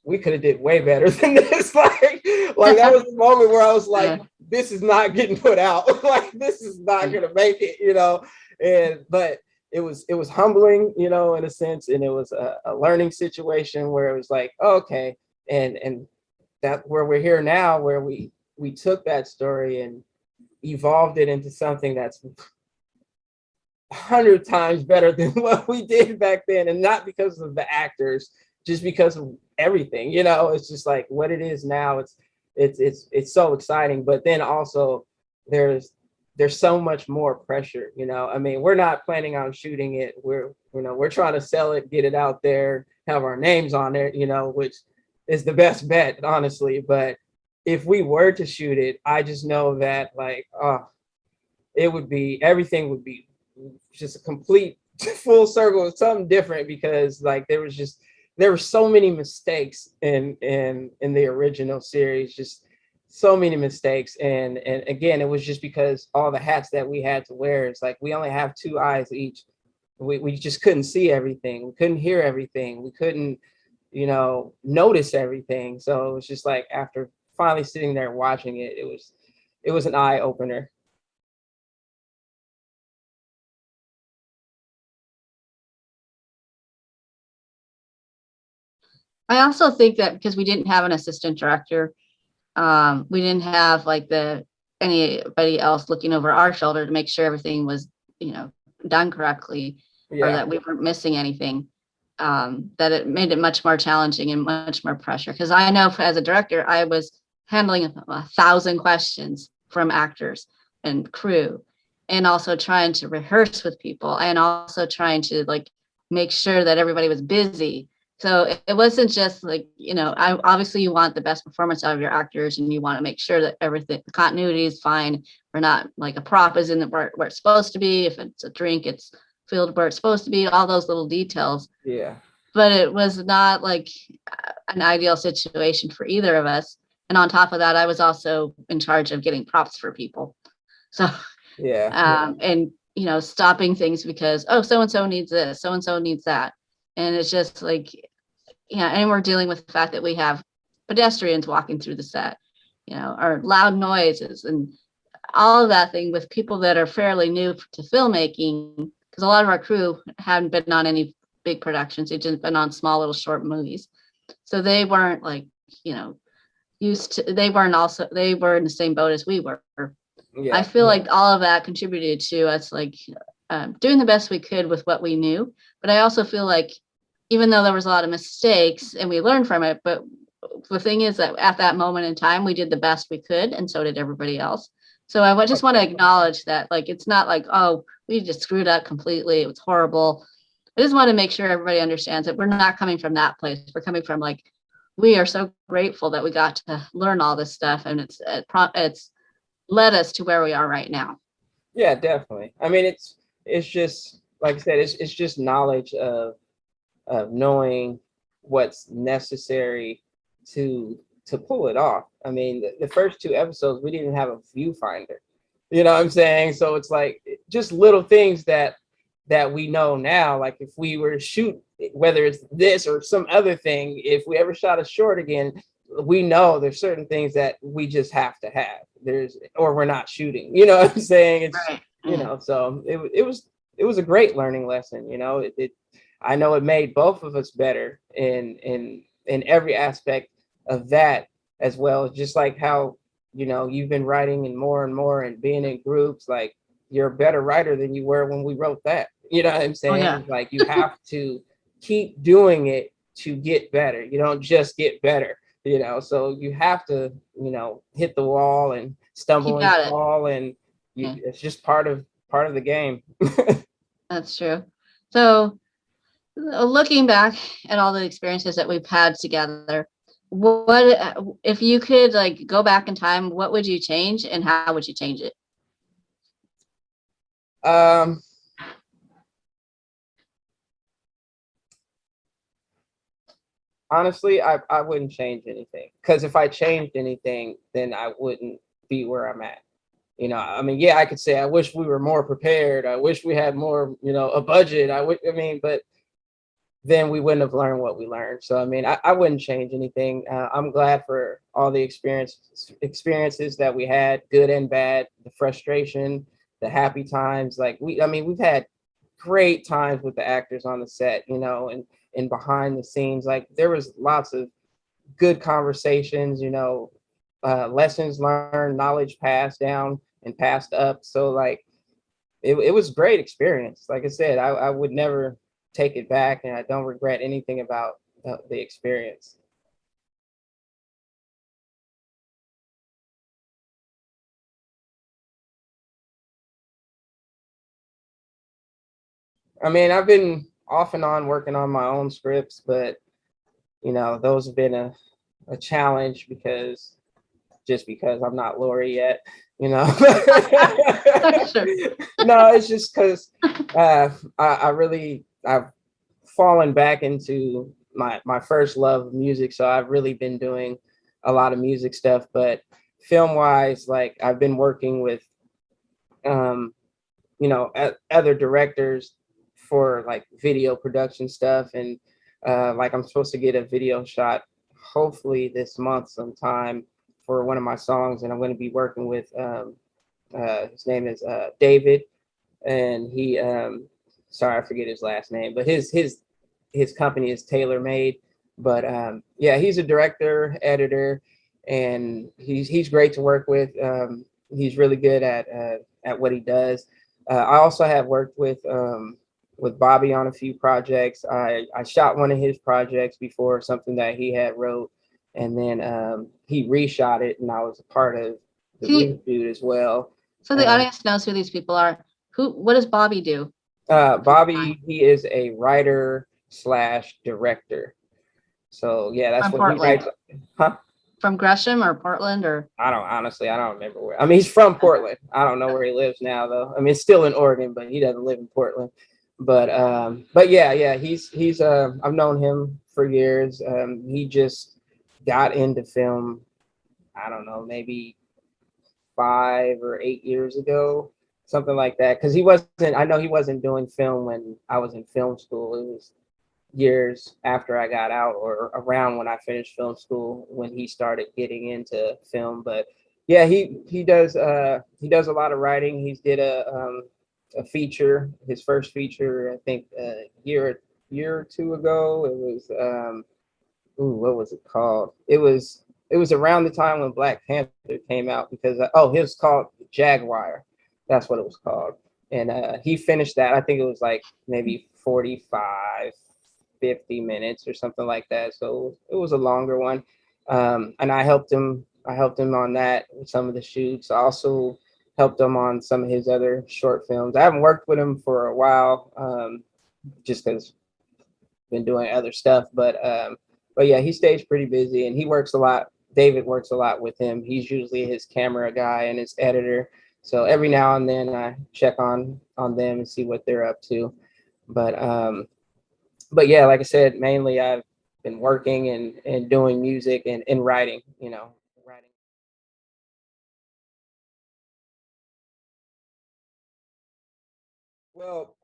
we could have did way better than this. like that was the moment where I was like, this is not getting put out. Like this is not gonna make it. But it was humbling, in a sense, and it was a learning situation where it was like, oh, okay, and that where we're here now, where we took that story and evolved it into something that's 100 times better than what we did back then, and not because of the actors, just because of everything. It's just like what it is now. It's so exciting, but then also there's so much more pressure. I mean, we're not planning on shooting it. We're trying to sell it, get it out there, have our names on it, which is the best bet, honestly. But if we were to shoot it, I just know that like everything would be just a complete full circle of something different, because like there were so many mistakes in the original series, just so many mistakes. And again, it was just because all the hats that we had to wear. It's like we only have two eyes each. We just couldn't see everything. We couldn't hear everything. We couldn't, notice everything. So it was just like, after finally sitting there watching it, it was an eye opener. I also think that because we didn't have an assistant director, we didn't have like anybody else looking over our shoulder to make sure everything was, done correctly, or Yeah. that we weren't missing anything. that it made it much more challenging and much more pressure. Because I know as a director, I was handling 1,000 questions from actors and crew, and also trying to rehearse with people, and also trying to like make sure that everybody was busy. So it wasn't just like, obviously you want the best performance out of your actors, and you want to make sure that everything, the continuity is fine. We're not like a prop is in the where it's supposed to be. If it's a drink, it's filled where it's supposed to be, all those little details. Yeah. But it was not like an ideal situation for either of us. And on top of that, I was also in charge of getting props for people. So, Yeah. and, stopping things because, oh, so and so needs this, so and so needs that. And it's just like, and we're dealing with the fact that we have pedestrians walking through the set, or loud noises and all of that thing with people that are fairly new to filmmaking, because a lot of our crew hadn't been on any big productions. They'd just been on small little short movies. So they weren't like, used to, they were in the same boat as we were. Yeah. I feel like all of that contributed to us like doing the best we could with what we knew. But I also feel like even though there was a lot of mistakes and we learned from it, but the thing is that at that moment in time, we did the best we could, and so did everybody else. So I just want to acknowledge that, like, it's not like, oh, we just screwed up completely. It was horrible. I just want to make sure everybody understands that we're not coming from that place. We're coming from like, we are so grateful that we got to learn all this stuff, and it's led us to where we are right now. Yeah, definitely. I mean, it's just like I said, it's just knowledge of knowing what's necessary to pull it off. I mean, the first 2 episodes, we didn't have a viewfinder. You know what I'm saying? So it's like just little things that we know now. Like if we were to shoot, whether it's this or some other thing, if we ever shot a short again, we know there's certain things that we just have to have. Or we're not shooting. You know what I'm saying? It's Right. So it was a great learning lesson. I know it made both of us better in every aspect of that, as well as just like how you've been writing and more and being in groups. Like you're a better writer than you were when we wrote that. You know what I'm saying? Yeah. Like you have to keep doing it to get better. You don't just get better. So you have to hit the wall and stumble You and got it. fall, and Yeah, it's just part of the game. that's true. So looking back at all the experiences that we've had together, what if you could like go back in time, what would you change and how would you change it? um Honestly, I wouldn't change anything, because if I changed anything, then I wouldn't be where I'm at. I mean, yeah, I could say I wish we were more prepared. I wish we had more, a budget. But then we wouldn't have learned what we learned. So I mean, I wouldn't change anything. I'm glad for all the experiences that we had, good and bad, the frustration, the happy times. We've had great times with the actors on the set, and behind the scenes. Like there was lots of good conversations, lessons learned, knowledge passed down and passed up. So like it was a great experience. Like I said, I would never take it back, and I don't regret anything about the experience. I mean, I've been off and on working on my own scripts, but those have been a challenge because I'm not Lori yet, you know. Sure. No, it's just because I've fallen back into my first love of music, so I've really been doing a lot of music stuff. But film wise, like I've been working with um, other directors for like video production stuff, and like I'm supposed to get a video shot hopefully this month sometime for one of my songs, and I'm going to be working with his name is David, and he sorry, I forget his last name, but his company is Taylor Made. But yeah, he's a director, editor, and he's great to work with. He's really good at what he does. I also have worked with with Bobby on a few projects. I shot one of his projects before, something that he had wrote, and then he reshot it, and I was a part of the Can you, reshoot as well. so the audience knows who these people are. What does Bobby do? Bobby, he is a writer slash director. So yeah, that's From what he Portland, writes. Huh? from Gresham or Portland or? I don't remember where. I mean, he's from Portland. I don't know where he lives now though. I mean, it's still in Oregon, but he doesn't live in Portland. But yeah, he's I've known him for years. He just got into film, I don't know, maybe 5 or 8 years ago, something like that. Because I know he wasn't doing film when I was in film school. It was years after I got out or around when I finished film school when he started getting into film. But yeah, he does a lot of writing. He's did a feature, his first feature, I think a year or two ago. It was what was it called? It was around the time when Black Panther came out because it was called Jaguar. That's what it was called. And he finished that. I think it was like maybe 45, 50 minutes or something like that. So it was a longer one. And I helped him on that with some of the shoots. I also helped him on some of his other short films. I haven't worked with him for a while, just because been doing other stuff. But yeah, he stays pretty busy and he works a lot. David works a lot with him. He's usually his camera guy and his editor. So every now and then I check on them and see what they're up to. But but yeah, like I said, mainly I've been working and doing music and writing, writing. Well,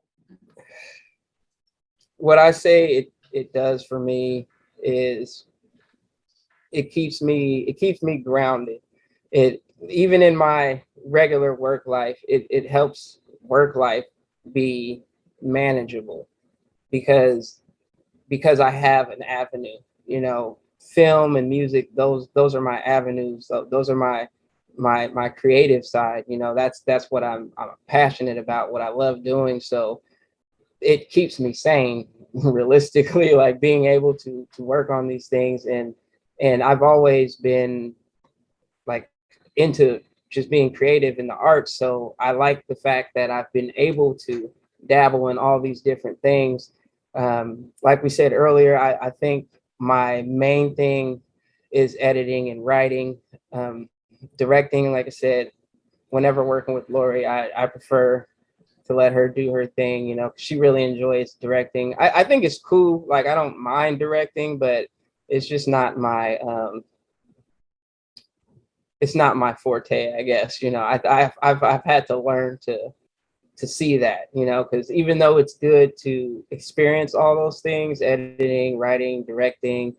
what I say it does for me is it keeps me grounded. It even in my regular work life, it helps work life be manageable because I have an avenue. Film and music, those are my avenues. Those are my creative side. That's what I'm passionate about, what I love doing. So it keeps me sane realistically, like being able to work on these things. And I've always been like into just being creative in the arts. So I like the fact that I've been able to dabble in all these different things. Like we said earlier, I think my main thing is editing and writing. Directing, like I said, whenever working with Lori, I prefer to let her do her thing. She really enjoys directing. I think it's cool. Like, I don't mind directing, but it's just not my it's not my forte, I guess. I've had to learn to see that, because even though it's good to experience all those things, editing, writing, directing,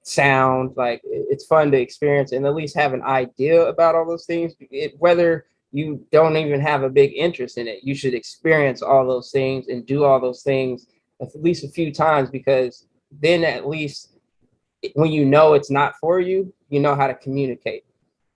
sound, like it's fun to experience and at least have an idea about all those things. Whether you don't even have a big interest in it, you should experience all those things and do all those things at least a few times, because then at least when it's not for you, you know how to communicate.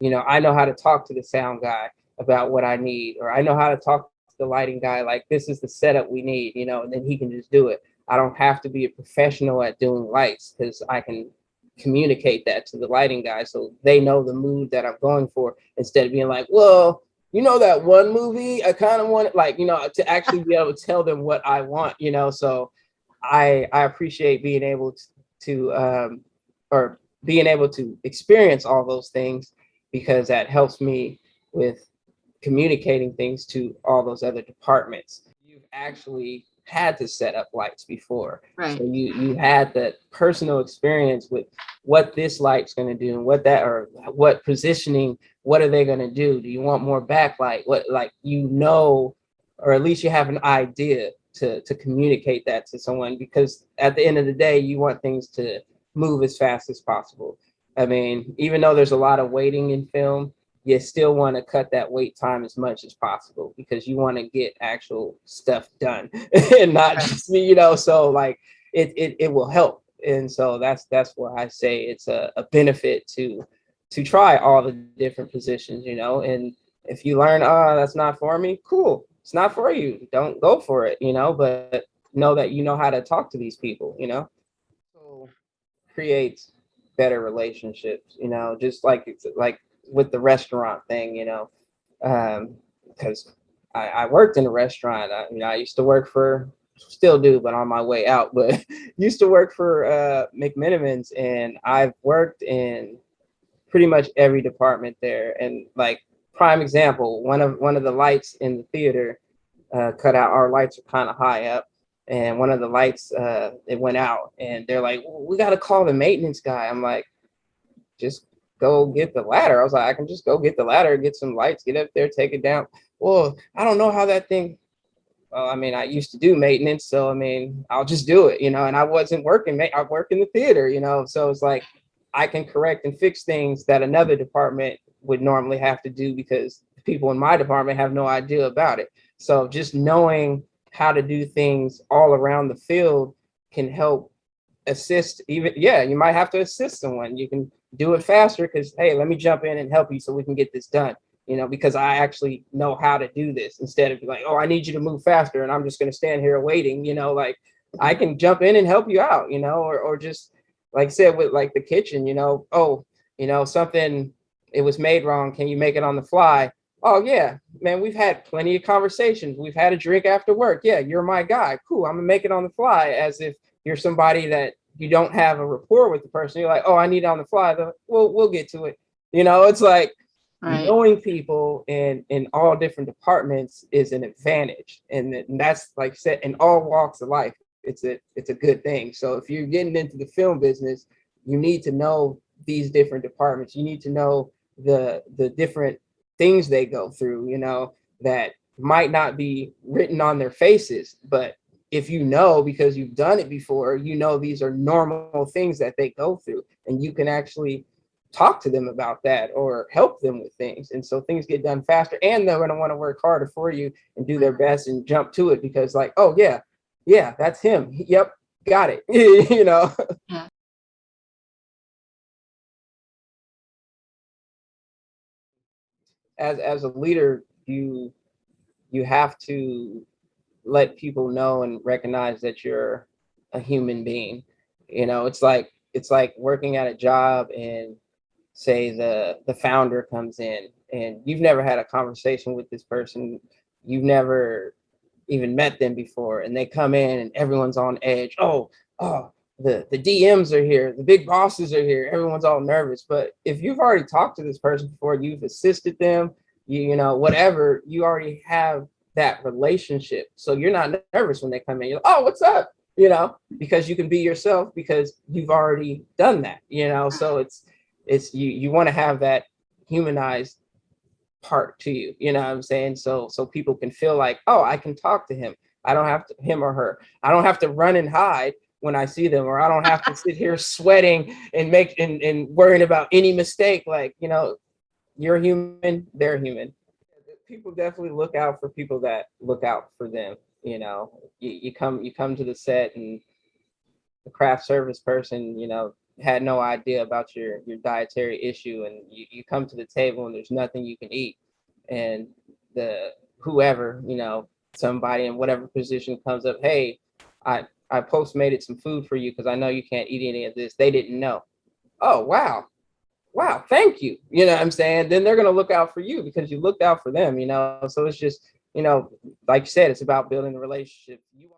I know how to talk to the sound guy about what I need, or I know how to talk to the lighting guy, like, this is the setup we need, and then he can just do it. I don't have to be a professional at doing lights because I can communicate that to the lighting guy so they know the mood that I'm going for, instead of being like, well, that one movie I kind of want, like, to actually be able to tell them what I want. So I appreciate being able to or being able to experience all those things, because that helps me with communicating things to all those other departments. You've actually had to set up lights before. Right. So you had that personal experience with what this light's going to do and what positioning, what are they going to do? Do you want more backlight? Or at least you have an idea to communicate that to someone, because at the end of the day, you want things to move as fast as possible. I mean, even though there's a lot of waiting in film, you still want to cut that wait time as much as possible, because you want to get actual stuff done and not just so like it will help. And so that's why I say it's a benefit to try all the different positions. And if you learn, that's not for me, cool, it's not for you. Don't go for it, but know that you know how to talk to these people. So creates better relationships, just like it's like with the restaurant thing, because I worked in a restaurant. I used to work for, still do, but on my way out, but used to work for McMenamins, and I've worked in pretty much every department there. And like prime example, one of the lights in the theater cut out. Our lights are kind of high up, and one of the lights it went out, and they're like, "We got to call the maintenance guy." I'm like, "Just go get the ladder." I was like, "I can just go get the ladder, get some lights, get up there, take it down." Well, I don't know how that thing. Well, I mean, I used to do maintenance, so I mean, I'll just do it, And I wasn't working. I work in the theater, So it's like I can correct and fix things that another department would normally have to do because the people in my department have no idea about it. So just knowing how to do things all around the field can help assist. Even, yeah, you might have to assist someone. You can do it faster because, hey, let me jump in and help you so we can get this done. Because I actually know how to do this, instead of like, oh, I need you to move faster and I'm just going to stand here waiting. Like I can jump in and help you out, or just like I said with like the kitchen, oh, something, it was made wrong. Can you make it on the fly? Oh yeah, man, we've had plenty of conversations. We've had a drink after work. Yeah, you're my guy. Cool. I'm gonna make it on the fly. As if you're somebody that you don't have a rapport with the person. You're like, oh, I need it on the fly. Well, we'll get to it. It's like Right. knowing people in all different departments is an advantage, and that's like said in all walks of life. It's a good thing. So if you're getting into the film business, you need to know these different departments. You need to know the different things they go through. That might not be written on their faces, but if you know because you've done it before, these are normal things that they go through, and you can actually talk to them about that or help them with things. And so things get done faster, and they're going to want to work harder for you and do their best and jump to it because like, oh yeah, yeah, that's him. Yep. Got it. Yeah. As a leader, you have to let people know and recognize that you're a human being. It's like working at a job, and say the founder comes in and you've never had a conversation with this person, you've never even met them before, and they come in and everyone's on edge. Oh, the DMs are here, the big bosses are here, everyone's all nervous. But if you've already talked to this person before, you've assisted them, whatever, you already have that relationship, so you're not nervous when they come in. You're like, oh, what's up, because you can be yourself because you've already done that. So it's you want to have that humanized part to you, what I'm saying? So people can feel like, oh, I can talk to him. I don't have to, him or her. I don't have to run and hide when I see them, or I don't have to sit here sweating and and worrying about any mistake. Like, you're human, they're human. People definitely look out for people that look out for them. You come to the set, and the craft service person, had no idea about your dietary issue, and you come to the table and there's nothing you can eat, and the whoever, somebody in whatever position comes up, hey, I postmated some food for you because I know you can't eat any of this. They didn't know. Oh wow, thank you. You know what I'm saying? Then they're gonna look out for you because you looked out for them. So it's just, like you said, it's about building a relationship. You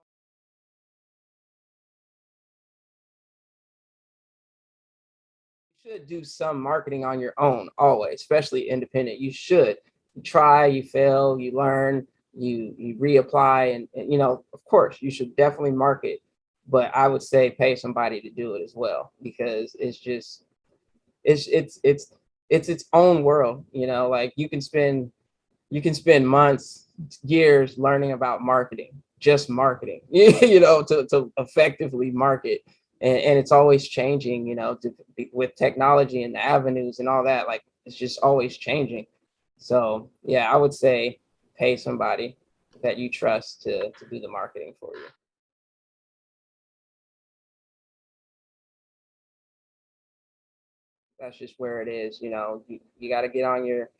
should do some marketing on your own always, especially independent. You should. You try, you fail, you learn, you reapply, and of course you should definitely market, but I would say pay somebody to do it as well, because it's just it's its own world. Like you can spend months, years learning about marketing, just marketing, to effectively market. And it's always changing, with technology and the avenues and all that. Like, it's just always changing. So, yeah, I would say pay somebody that you trust to do the marketing for you. That's just where it is. You got to get on your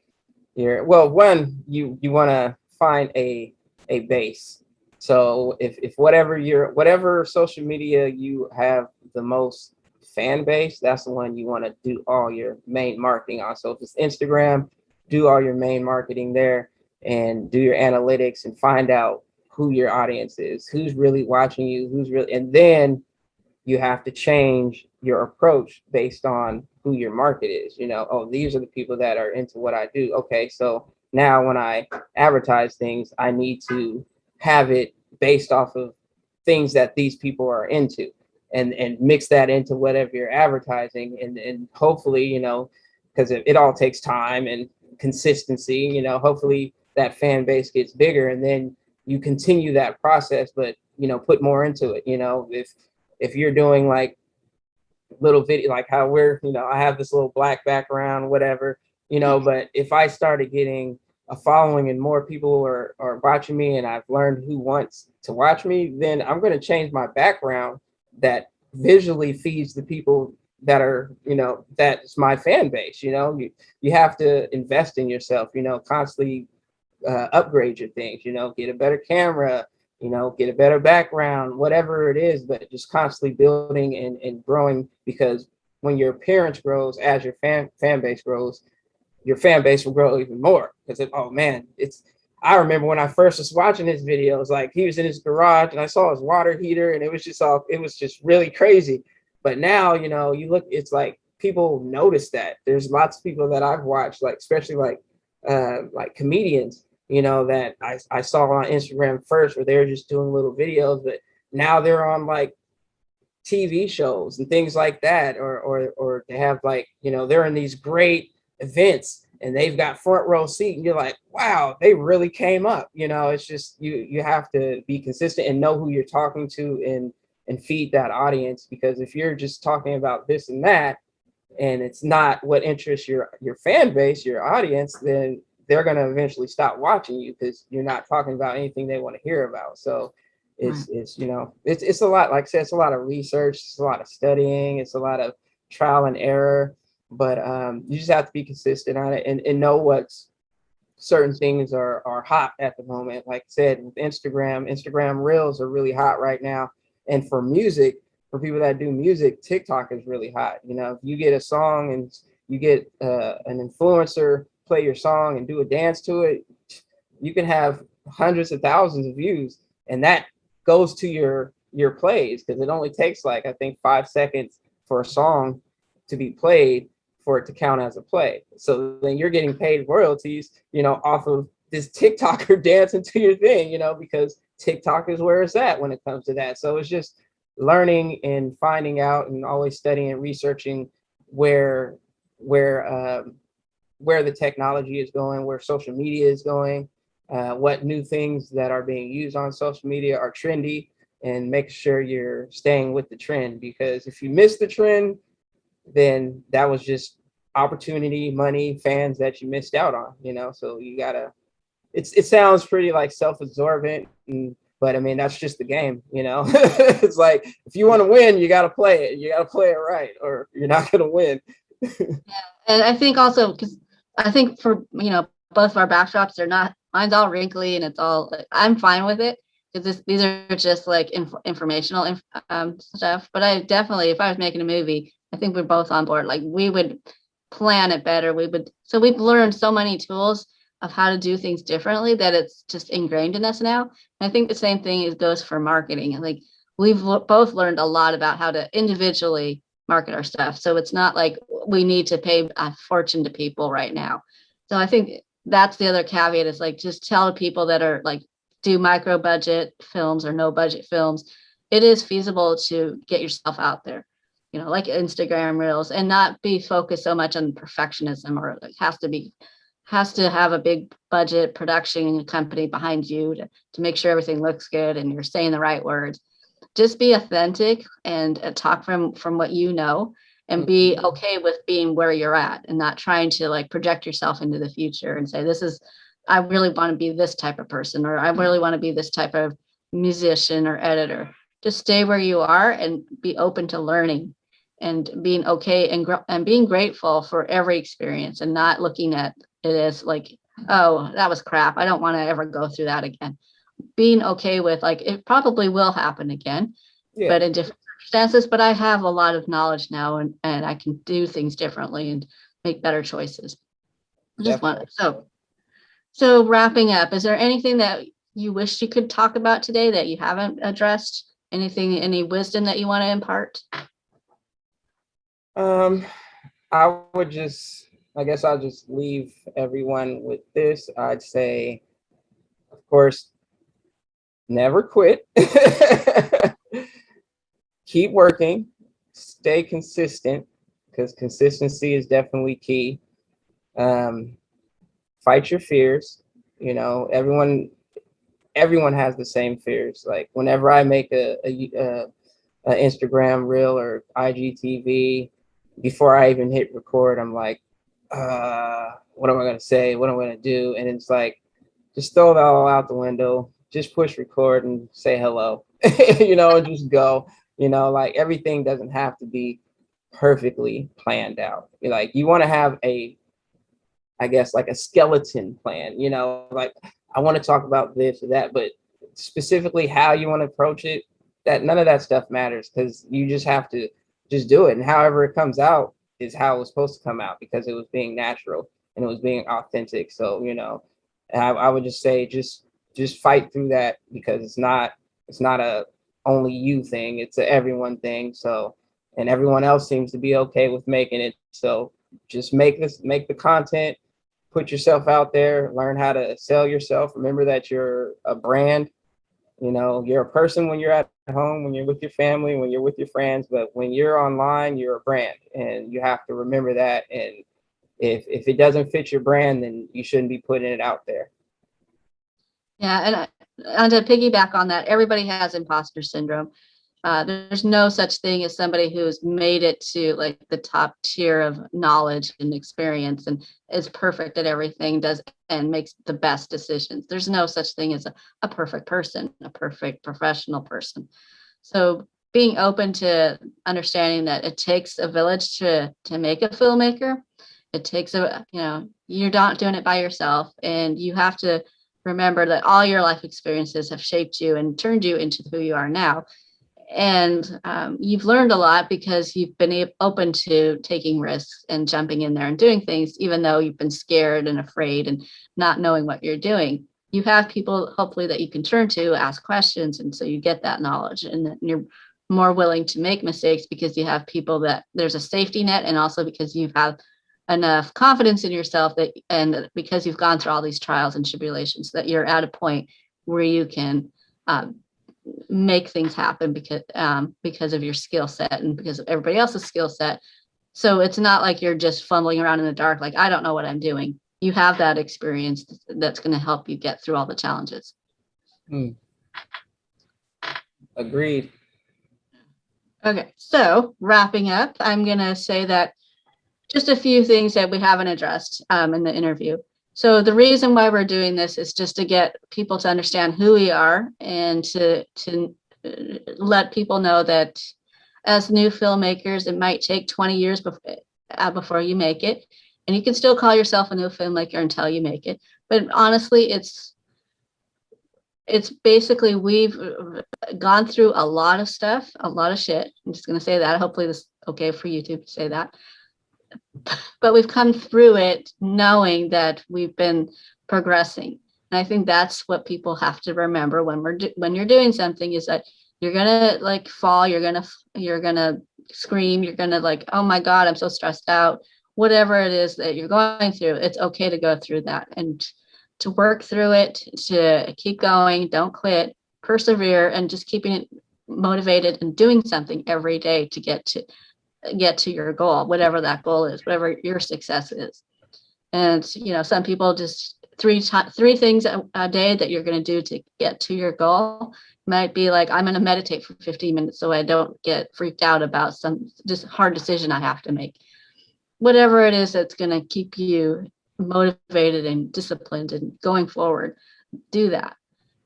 well, one, you want to find a a base. So if whatever social media you have the most fan base, that's the one you want to do all your main marketing on. So if it's Instagram, do all your main marketing there and do your analytics and find out who your audience is, who's really watching you, and then you have to change your approach based on who your market is. Oh, these are the people that are into what I do. Okay, so now when I advertise things, I need to have it based off of things that these people are into, and mix that into whatever you're advertising, and hopefully, because it all takes time and consistency, hopefully that fan base gets bigger, and then you continue that process, but put more into it. If you're doing like little video, like how I have this little black background, whatever, but if I started getting a following and more people are watching me, and I've learned who wants to watch me, then I'm going to change my background that visually feeds the people that are, that's my fan base. You have to invest in yourself, constantly upgrade your things, get a better camera, get a better background, whatever it is, but just constantly building and growing, because when your appearance grows, as your fan base grows, your fan base will grow even more. Because oh man, I remember when I first was watching his videos, like he was in his garage and I saw his water heater, and it was just really crazy. But now, you look, it's like people notice that. There's lots of people that I've watched, like especially like comedians, that I saw on Instagram first, where they were just doing little videos, but now they're on like TV shows and things like that, or they have like, they're in these great events and they've got front row seat, and you're like, wow, they really came up. It's just you have to be consistent and know who you're talking to, and feed that audience, because if you're just talking about this and that, and it's not what interests your fan base, your audience, then they're going to eventually stop watching you, because you're not talking about anything they want to hear about. So it's it's a lot, like I said, it's a lot of research, it's a lot of studying, it's a lot of trial and error, but you just have to be consistent on it, and know what's certain things are hot at the moment. Like I said, with Instagram Reels are really hot right now. And for music, for people that do music, TikTok is really hot. If you get a song and you get an influencer play your song and do a dance to it, you can have hundreds of thousands of views, and that goes to your plays, because it only takes, like, I think 5 seconds for a song to be played for it to count as a play. So then you're getting paid royalties, off of this TikToker dancing to your thing, because TikTok is where it's at when it comes to that. So it's just learning and finding out, and always studying and researching where the technology is going, where social media is going, what new things that are being used on social media are trendy, and make sure you're staying with the trend. Because if you miss the trend, then that was just opportunity, money, fans that you missed out on. So you gotta. It sounds pretty like self-absorbent, but I mean that's just the game. It's like, if you want to win, you got to play it. You got to play it right, or you're not gonna win. And I think also, because I think for both of our backdrops, they're not, mine's all wrinkly and it's all, I'm fine with it, because these are just like informational stuff. But I definitely, if I was making a movie, I think we're both on board. Like, we would plan it better. So we've learned so many tools of how to do things differently that it's just ingrained in us now. And I think the same thing goes for marketing. Like, we've both learned a lot about how to individually market our stuff. So it's not like we need to pay a fortune to people right now. So I think that's the other caveat, is like, just tell people that are like, do micro budget films or no budget films, it is feasible to get yourself out there, like Instagram Reels, and not be focused so much on perfectionism, or like has to have a big budget production company behind you to make sure everything looks good and you're saying the right words. Just be authentic and talk from what and be okay with being where you're at, and not trying to like project yourself into the future and say, I really want to be this type of person, or I really want to be this type of musician or editor. Just stay where you are and be open to learning, and being okay and being grateful for every experience, and not looking at it as like, oh, that was crap, I don't want to ever go through that again. being okay with, like, it probably will happen again, Yeah, but in different circumstances. But I have a lot of knowledge now, and I can do things differently and make better choices. I just want definitely. so wrapping up, is there anything that you wish you could talk about today that you haven't addressed? Anything, any wisdom that you want to impart? Um, I would just, I guess I'll just leave everyone with this. I'd say, of course, never quit. Keep working, stay consistent, because consistency is definitely key. Um, Fight your fears. You know, everyone has the same fears. Like whenever I make a Instagram reel or IGTV, before I even hit record, I'm like, what am I gonna say? What am I gonna do? And it's like, just throw it all out the window. Just push record and say hello. You know, and just go. You know, like everything doesn't have to be perfectly planned out. Like you want to have a, I guess, like a skeleton plan. You know, like I want to talk about this or that, but specifically how you want to approach it, that none of that stuff matters because you just have to just do it. And however it comes out is how it was supposed to come out because it was being natural and it was being authentic. So, you know, I would just say just fight through that because it's not a only you thing, it's a everyone thing. So and everyone else seems to be okay with making it. So just make the content, put yourself out there, learn how to sell yourself. Remember that you're a brand. You know, you're a person when you're at home, when you're with your family, when you're with your friends, but when you're online, you're a brand, and you have to remember that. And if it doesn't fit your brand, then you shouldn't be putting it out there. Yeah, and to piggyback on that, everybody has imposter syndrome. There's no such thing as somebody who's made it to like the top tier of knowledge and experience and is perfect at everything, does and makes the best decisions. There's no such thing as a perfect person, a perfect professional person. So being open to understanding that it takes a village to make a filmmaker. It takes you're not doing it by yourself, and you have to remember that all your life experiences have shaped you and turned you into who you are now. And you've learned a lot because you've been open to taking risks and jumping in there and doing things, even though you've been scared and afraid and not knowing what you're doing. You have people hopefully that you can turn to, ask questions, and so you get that knowledge, and then you're more willing to make mistakes because you have people that there's a safety net, and also because you have enough confidence in yourself that, and because you've gone through all these trials and tribulations, that you're at a point where you can um, make things happen because of your skill set and because of everybody else's skill set. So it's not like you're just fumbling around in the dark, like, I don't know what I'm doing. You have that experience that's going to help you get through all the challenges. Hmm. Agreed. Okay, so wrapping up, I'm going to say that just a few things that we haven't addressed in the interview. So the reason why we're doing this is just to get people to understand who we are and to let people know that as new filmmakers, it might take 20 years before you make it. And you can still call yourself a new filmmaker until you make it. But honestly, it's basically we've gone through a lot of stuff, a lot of shit. I'm just going to say that. Hopefully this is okay for you to say that. But we've come through it knowing that we've been progressing. And I think that's what people have to remember when you're doing something, is that you're gonna like fall, you're gonna scream, you're gonna like, oh my God, I'm so stressed out. Whatever it is that you're going through, it's okay to go through that and to work through it, to keep going, don't quit, persevere, and just keeping it motivated and doing something every day to get to your goal, whatever that goal is, whatever your success is. And some people just three things a day that you're going to do to get to your goal might be like, I'm going to meditate for 15 minutes so I don't get freaked out about some just hard decision I have to make. Whatever it is that's going to keep you motivated and disciplined and going forward, do that.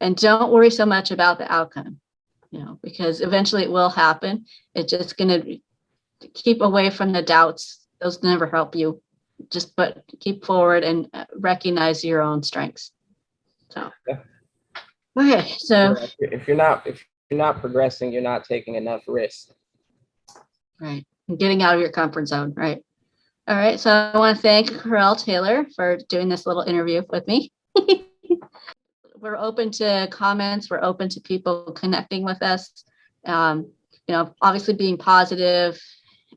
And don't worry so much about the outcome, because eventually it will happen. It's just going to keep away from the doubts. Those never help you. But keep forward and recognize your own strengths. So, Yeah. Okay, so If you're not progressing, you're not taking enough risk. right, getting out of your comfort zone, right? All right, so I want to thank Kerel Taylor for doing this little interview with me. We're open to comments. We're open to people connecting with us. Obviously being positive,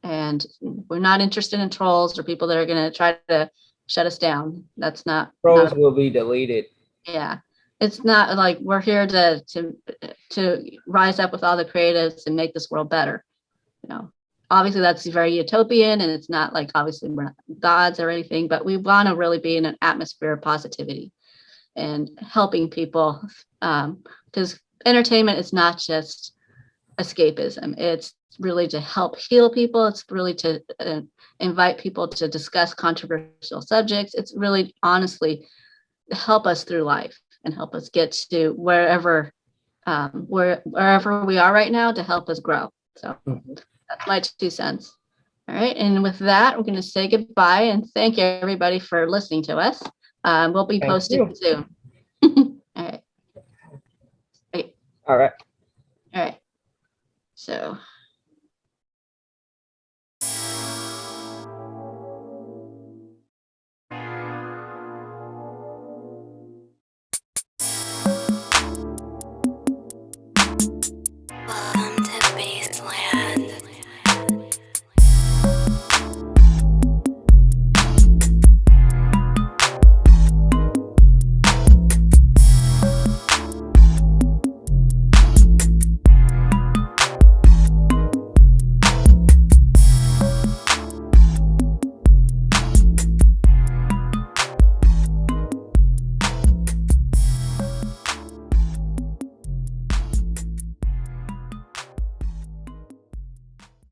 and we're not interested in trolls or people that are going to try to shut us down. That's not Pros will be deleted. yeah. It's not like we're here to rise up with all the creatives and make this world better. Obviously that's very utopian, and it's not like obviously we're not gods or anything, but we want to really be in an atmosphere of positivity and helping people, because entertainment is not just escapism. It's really to help heal people. It's really to invite people to discuss controversial subjects. It's really honestly help us through life and help us get to wherever we are right now, to help us grow. So that's my 2 cents. All right, and with that, we're going to say goodbye and thank everybody for listening to us. We'll be posted soon. All right. All right. All right. So